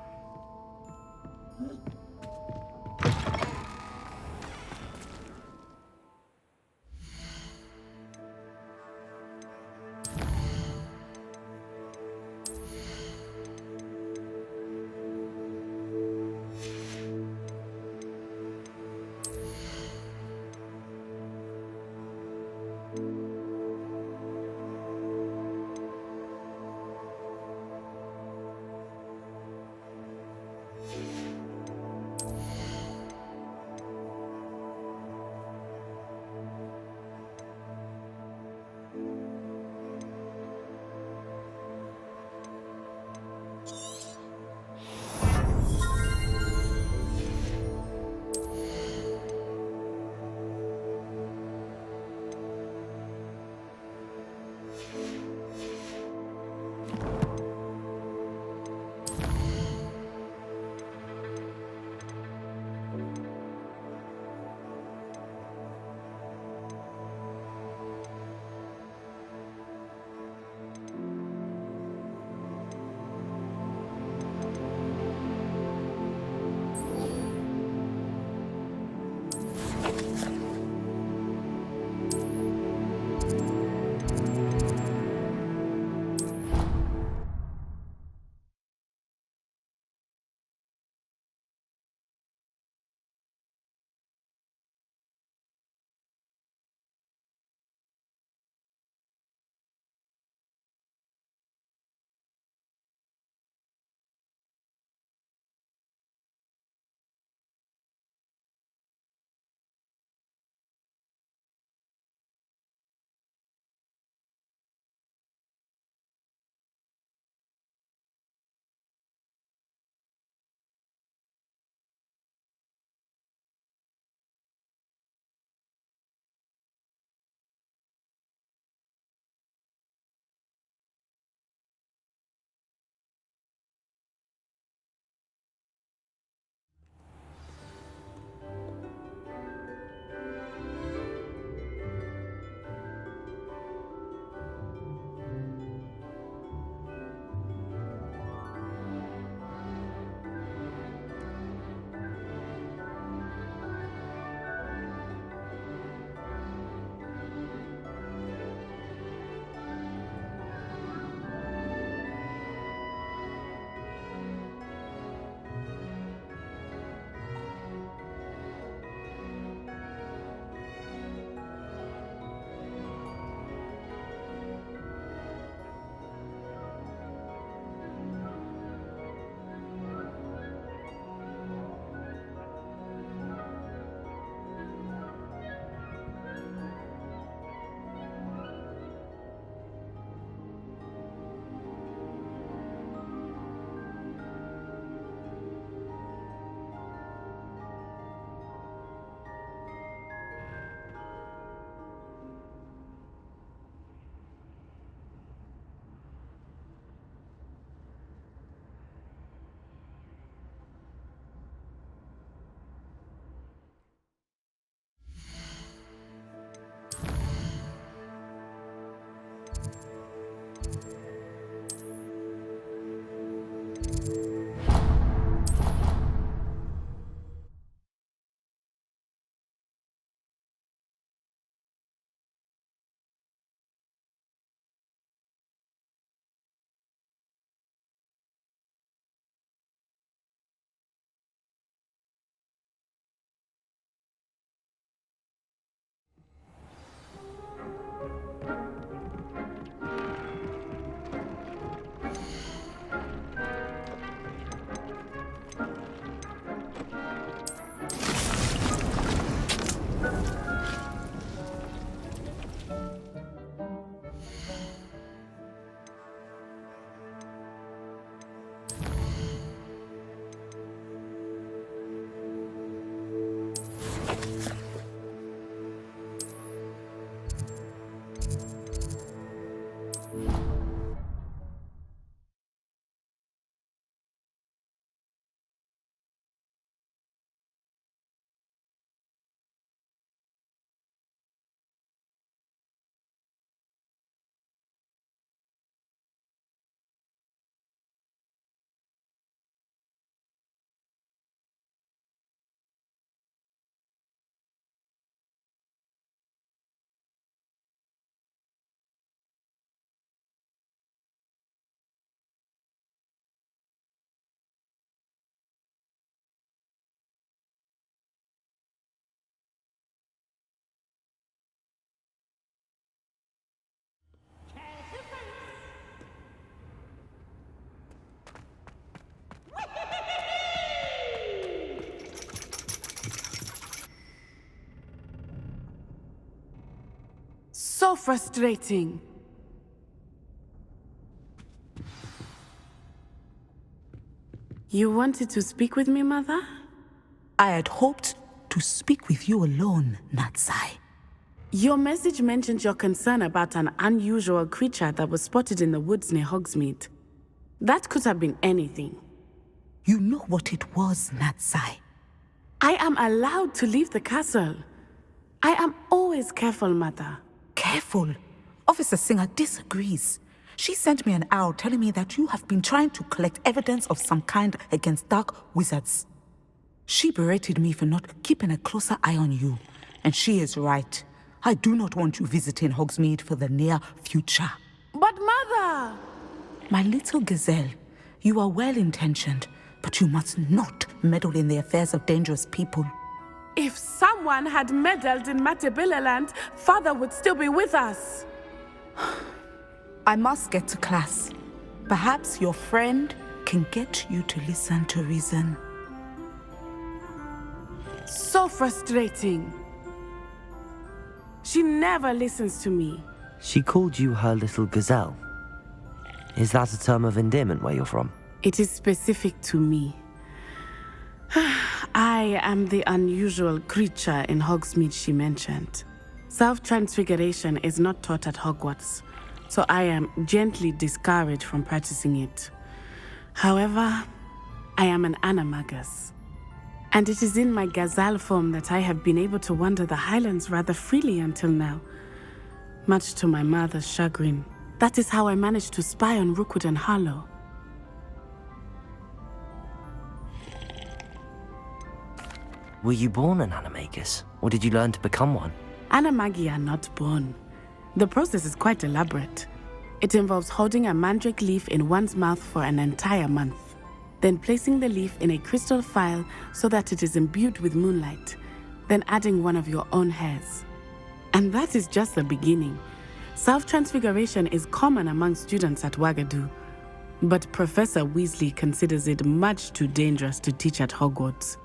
So frustrating. You wanted to speak with me, Mother? I had hoped to speak with you alone, Natsai. Your message mentioned your concern about an unusual creature that was spotted in the woods near Hogsmeade. That could have been anything. You know what it was, Natsai. I am allowed to leave the castle. I am always careful, Mother. Careful? Officer Singer disagrees. She sent me an owl telling me that you have been trying to collect evidence of some kind against dark wizards. She berated me for not keeping a closer eye on you. And she is right. I do not want you visiting Hogsmeade for the near future. But Mother! My little gazelle, you are well-intentioned, but you must not meddle in the affairs of dangerous people. If someone had meddled in Matabeleland, Father would still be with us. I must get to class. Perhaps your friend can get you to listen to reason. So frustrating. She never listens to me. She called you her little gazelle. Is that a term of endearment where you're from? It is specific to me. I am the unusual creature in Hogsmeade she mentioned. Self-transfiguration is not taught at Hogwarts, so I am gently discouraged from practicing it. However, I am an animagus. And it is in my gazelle form that I have been able to wander the highlands rather freely until now. Much to my mother's chagrin. That is how I managed to spy on Rookwood and Harlow. Were you born an animagus, or did you learn to become one? Animagi are not born. The process is quite elaborate. It involves holding a mandrake leaf in one's mouth for an entire month, then placing the leaf in a crystal phial so that it is imbued with moonlight, then adding one of your own hairs. And that is just the beginning. Self-transfiguration is common among students at Wagadu, but Professor Weasley considers it much too dangerous to teach at Hogwarts.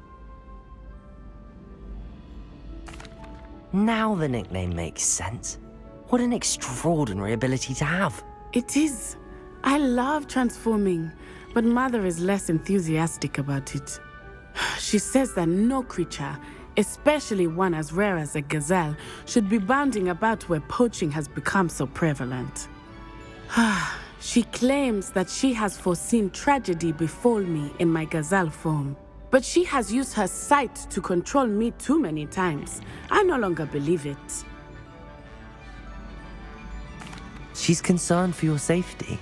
Now the nickname makes sense. What an extraordinary ability to have. It is. I love transforming, but Mother is less enthusiastic about it. She says that no creature, especially one as rare as a gazelle, should be bounding about where poaching has become so prevalent. She claims that she has foreseen tragedy befall me in my gazelle form. But she has used her sight to control me too many times. I no longer believe it. She's concerned for your safety.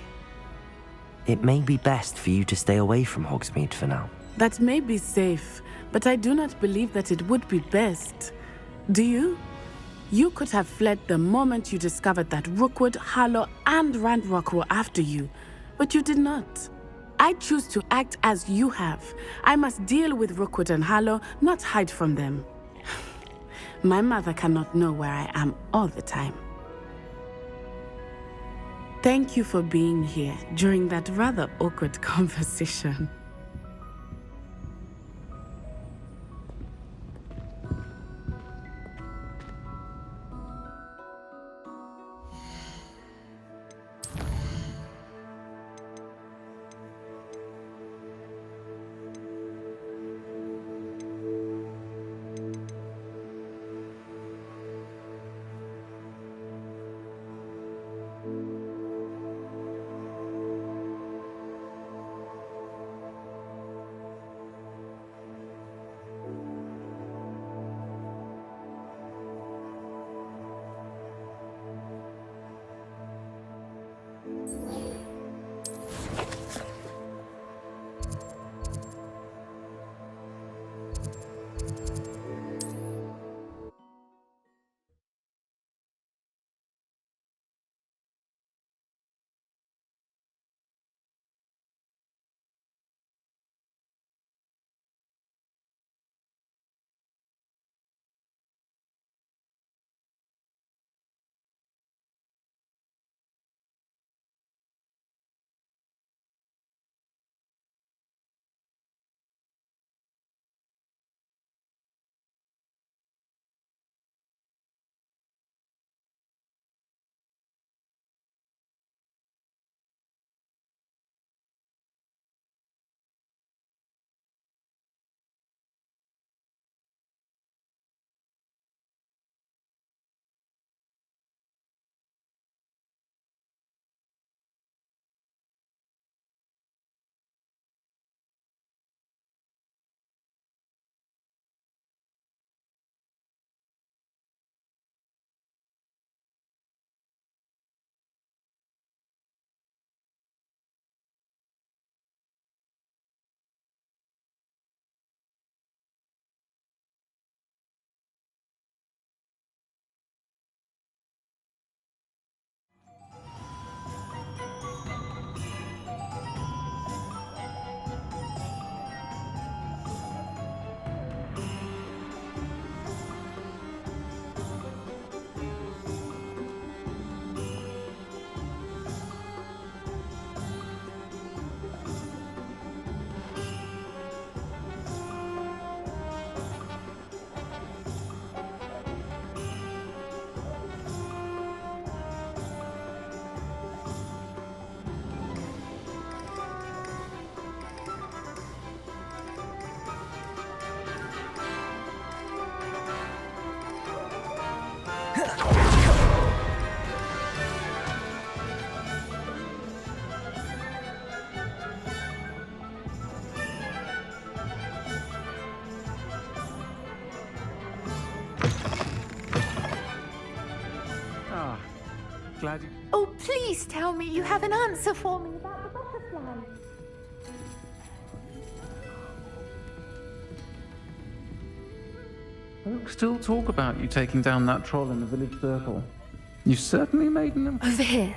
It may be best for you to stay away from Hogsmeade for now. That may be safe, but I do not believe that it would be best. Do you? You could have fled the moment you discovered that Rookwood, Harlow, and Ranrock were after you, but you did not. I choose to act as you have. I must deal with Rookwood and Harlow, not hide from them. My mother cannot know where I am all the time. Thank you for being here during that rather awkward conversation. Ah, glad you... Oh, please tell me you have an answer for me about the butterfly. Folks still talk about you taking down that troll in the village circle. You certainly made an... Over here.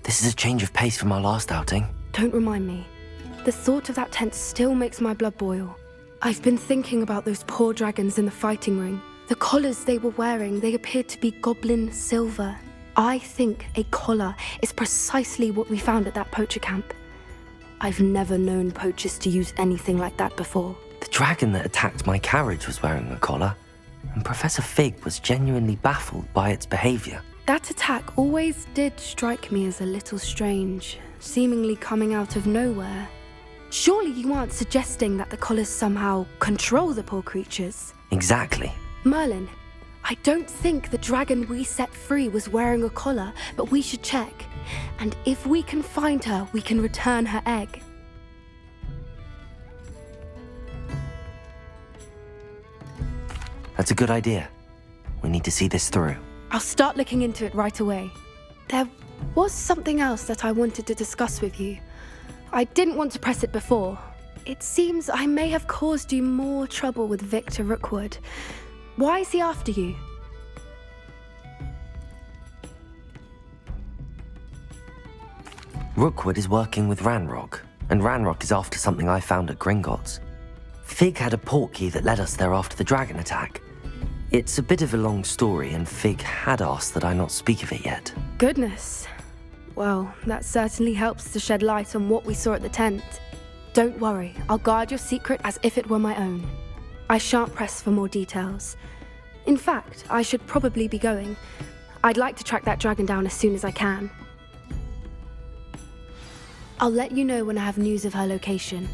This is a change of pace from our last outing. Don't remind me. The thought of that tent still makes my blood boil. I've been thinking about those poor dragons in the fighting ring. The collars they were wearing, they appeared to be goblin silver. I think a collar is precisely what we found at that poacher camp. I've never known poachers to use anything like that before. The dragon that attacked my carriage was wearing a collar, and Professor Fig was genuinely baffled by its behavior. That attack always did strike me as a little strange, seemingly coming out of nowhere. Surely you aren't suggesting that the collars somehow control the poor creatures? Exactly. Merlin, I don't think the dragon we set free was wearing a collar, but we should check. And if we can find her, we can return her egg. That's a good idea. We need to see this through. I'll start looking into it right away. There was something else that I wanted to discuss with you. I didn't want to press it before. It seems I may have caused you more trouble with Victor Rookwood. Why is he after you? Rookwood is working with Ranrock, and Ranrock is after something I found at Gringotts. Fig had a portkey that led us there after the dragon attack. It's a bit of a long story, and Fig had asked that I not speak of it yet. Goodness. Well, that certainly helps to shed light on what we saw at the tent. Don't worry, I'll guard your secret as if it were my own. I shan't press for more details. In fact, I should probably be going. I'd like to track that dragon down as soon as I can. I'll let you know when I have news of her location.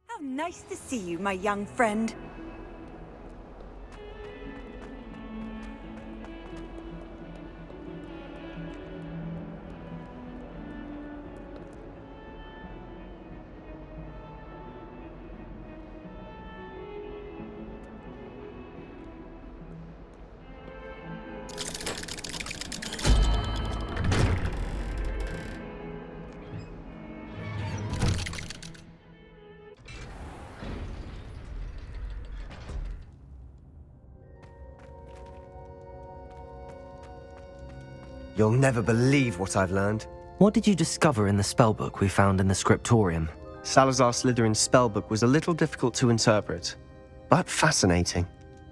How nice to see you, my young friend. You'll never believe what I've learned. What did you discover in the spellbook we found in the scriptorium? Salazar Slytherin's spellbook was a little difficult to interpret, but fascinating.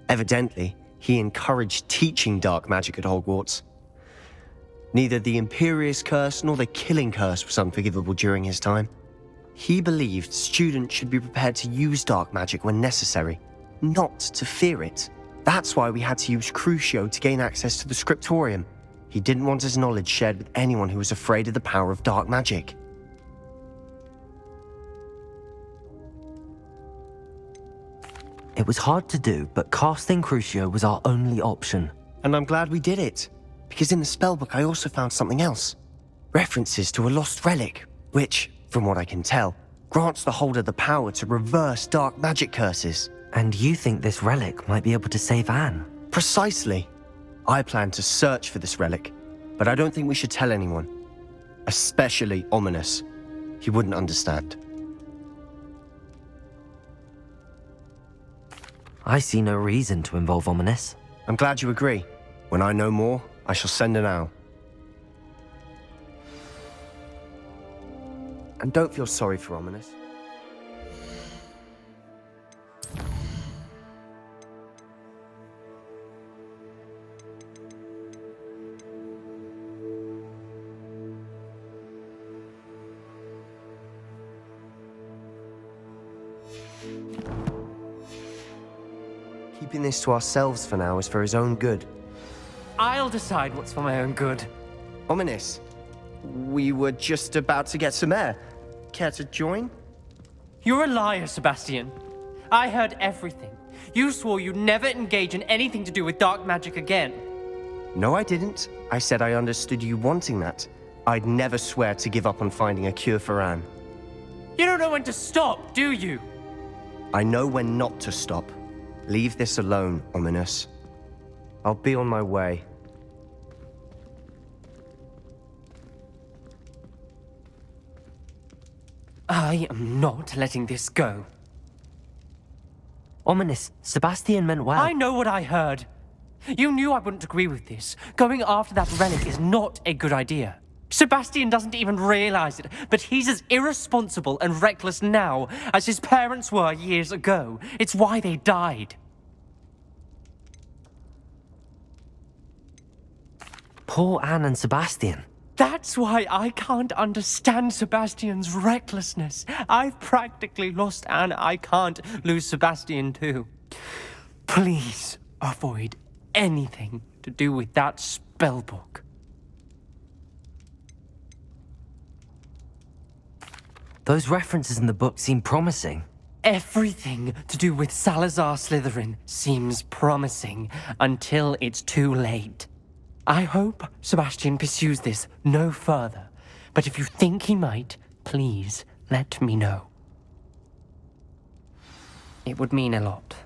Evidently, he encouraged teaching dark magic at Hogwarts. Neither the Imperious Curse nor the Killing Curse was unforgivable during his time. He believed students should be prepared to use dark magic when necessary, not to fear it. That's why we had to use Crucio to gain access to the scriptorium. He didn't want his knowledge shared with anyone who was afraid of the power of dark magic. It was hard to do, but casting Crucio was our only option. And I'm glad we did it, because in the spellbook I also found something else. References to a lost relic, which, from what I can tell, grants the holder the power to reverse dark magic curses. And you think this relic might be able to save Anne? Precisely. I plan to search for this relic, but I don't think we should tell anyone. Especially Ominous. He wouldn't understand. I see no reason to involve Ominous. I'm glad you agree. When I know more, I shall send an owl. And don't feel sorry for Ominous. Keeping this to ourselves for now is for his own good. I'll decide what's for my own good. Ominous, we were just about to get some air. Care to join? You're a liar, Sebastian. I heard everything. You swore you'd never engage in anything to do with dark magic again. No, I didn't. I said I understood you wanting that. I'd never swear to give up on finding a cure for Anne. You don't know when to stop, do you? I know when not to stop. Leave this alone, Ominous. I'll be on my way. I am not letting this go. Ominous, Sebastian meant well. I know what I heard. You knew I wouldn't agree with this. Going after that relic is not a good idea. Sebastian doesn't even realize it, but he's as irresponsible and reckless now as his parents were years ago. It's why they died. Poor Anne and Sebastian. That's why I can't understand Sebastian's recklessness. I've practically lost Anne. I can't lose Sebastian too. Please avoid anything to do with that spellbook. Those references in the book seem promising. Everything to do with Salazar Slytherin seems promising until it's too late. I hope Sebastian pursues this no further, but if you think he might, please let me know. It would mean a lot.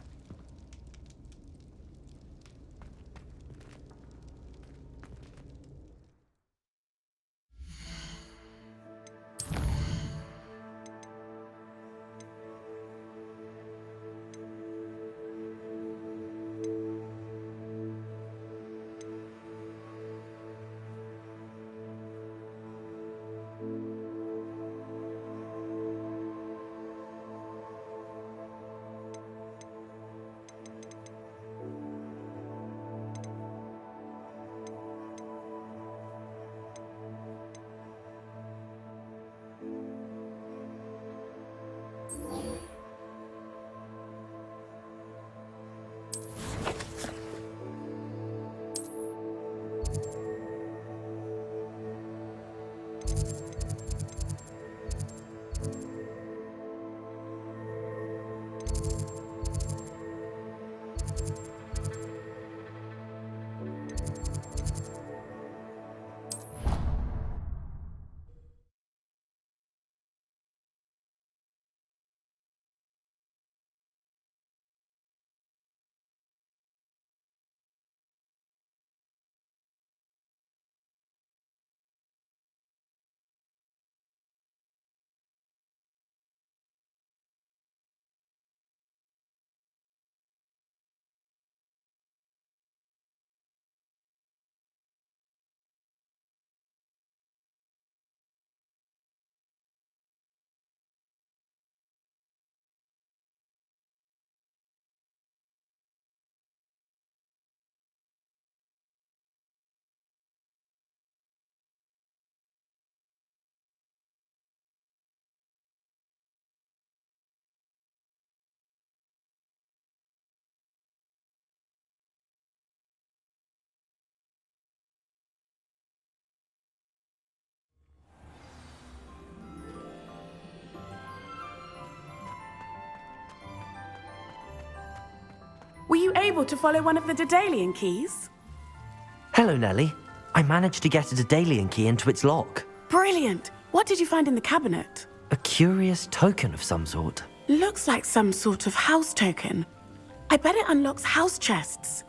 you able to follow one of the Daedalian keys? Hello, Nellie. I managed to get a Daedalian key into its lock. Brilliant! What did you find in the cabinet? A curious token of some sort. Looks like some sort of house token. I bet it unlocks house chests.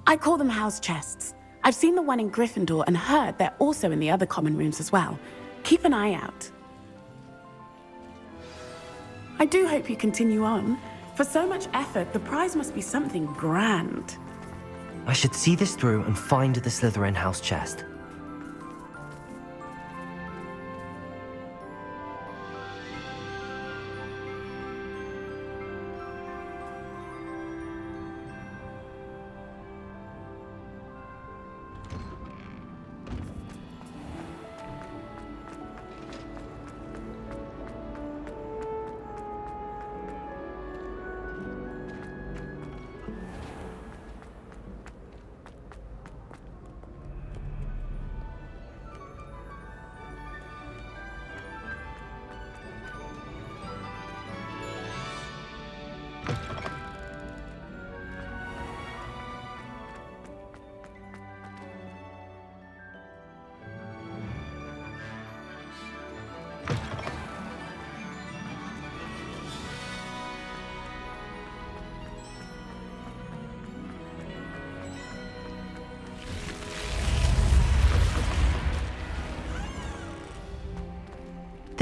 I call them house chests. I've seen the one in Gryffindor and heard they're also in the other common rooms as well. Keep an eye out. I do hope you continue on. For so much effort, the prize must be something grand. I should see this through and find the Slytherin house chest.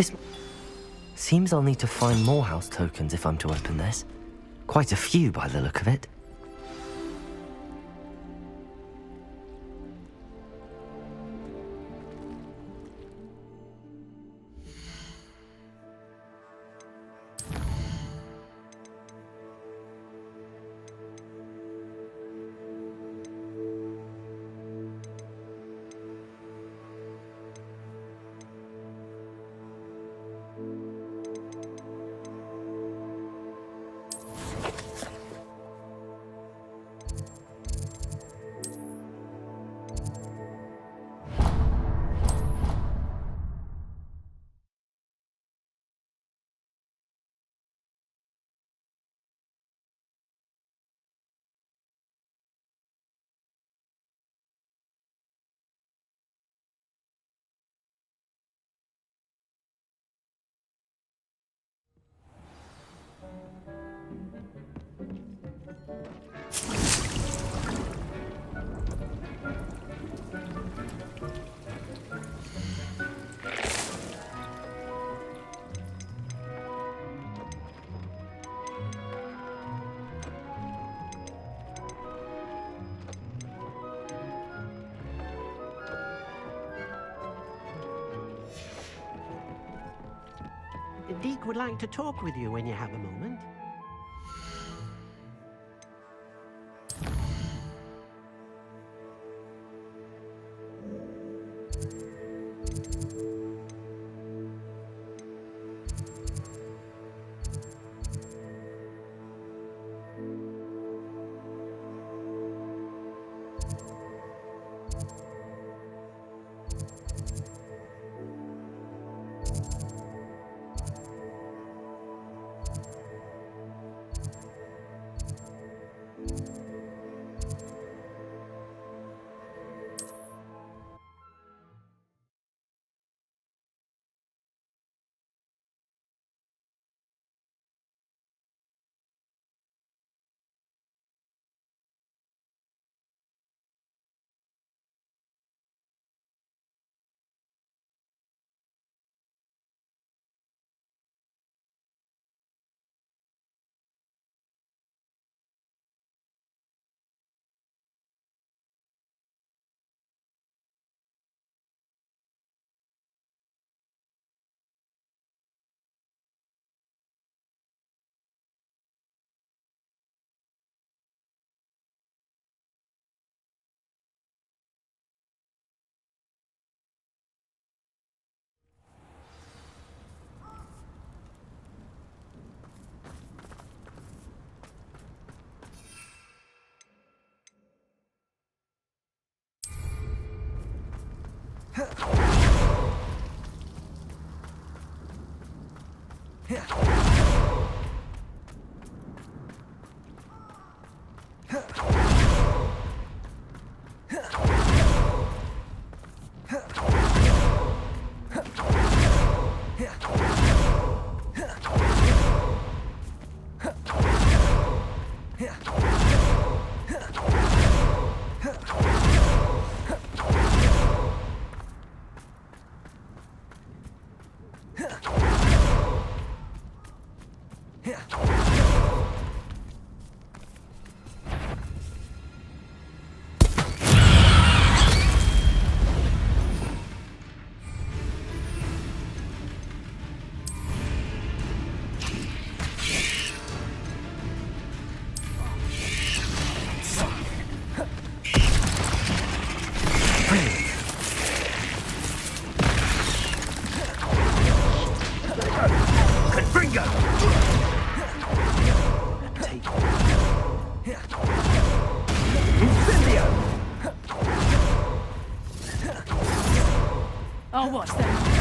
This seems I'll need to find more house tokens if I'm to open this. Quite a few by the look of it. Deke would like to talk with you when you have a moment. much then.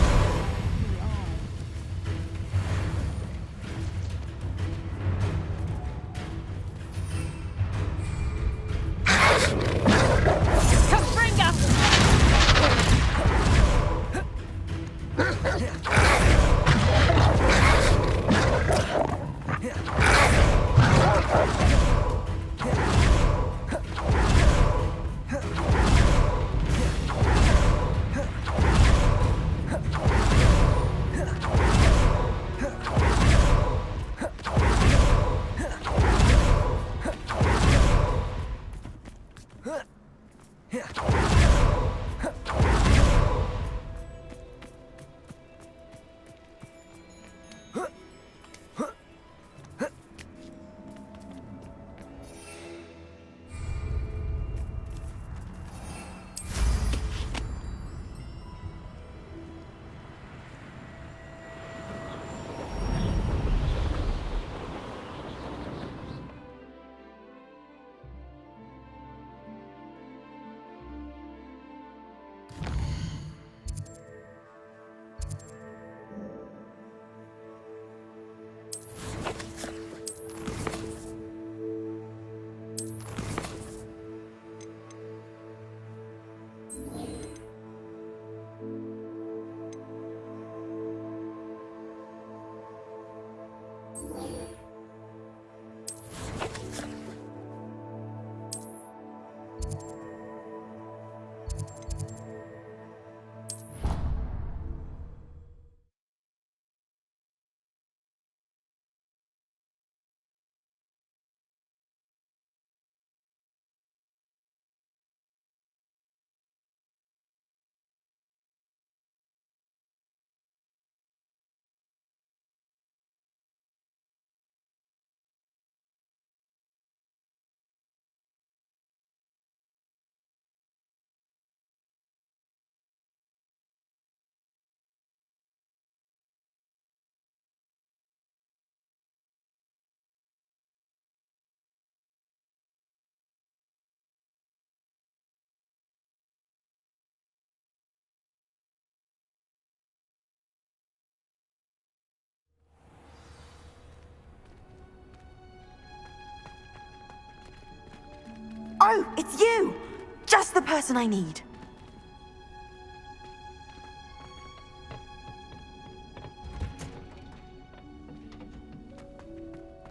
Oh, it's you! Just the person I need.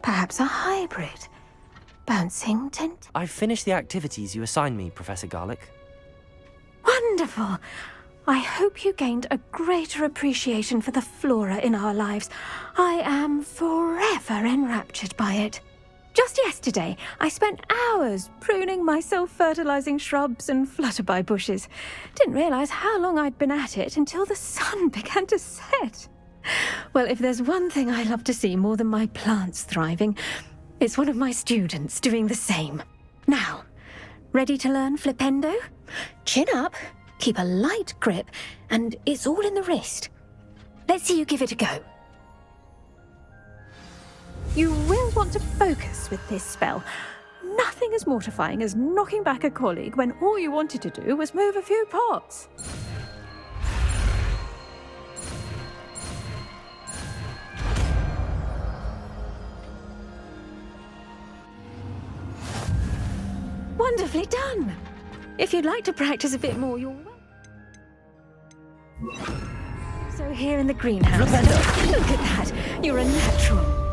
Perhaps a hybrid. Bouncing tent? I've finished the activities you assigned me, Professor Garlic. Wonderful! I hope you gained a greater appreciation for the flora in our lives. I am forever enraptured by it. Just yesterday, I spent hours pruning my self-fertilizing shrubs and flutterby bushes. Didn't realize how long I'd been at it until the sun began to set. Well, if there's one thing I love to see more than my plants thriving, it's one of my students doing the same. Now, ready to learn flipendo? Chin up, keep a light grip, and it's all in the wrist. Let's see you give it a go. You will want to focus with this spell. Nothing as mortifying as knocking back a colleague when all you wanted to do was move a few pots. Wonderfully done. If you'd like to practice a bit more, you're welcome. So here in the greenhouse, look at that. You're a natural.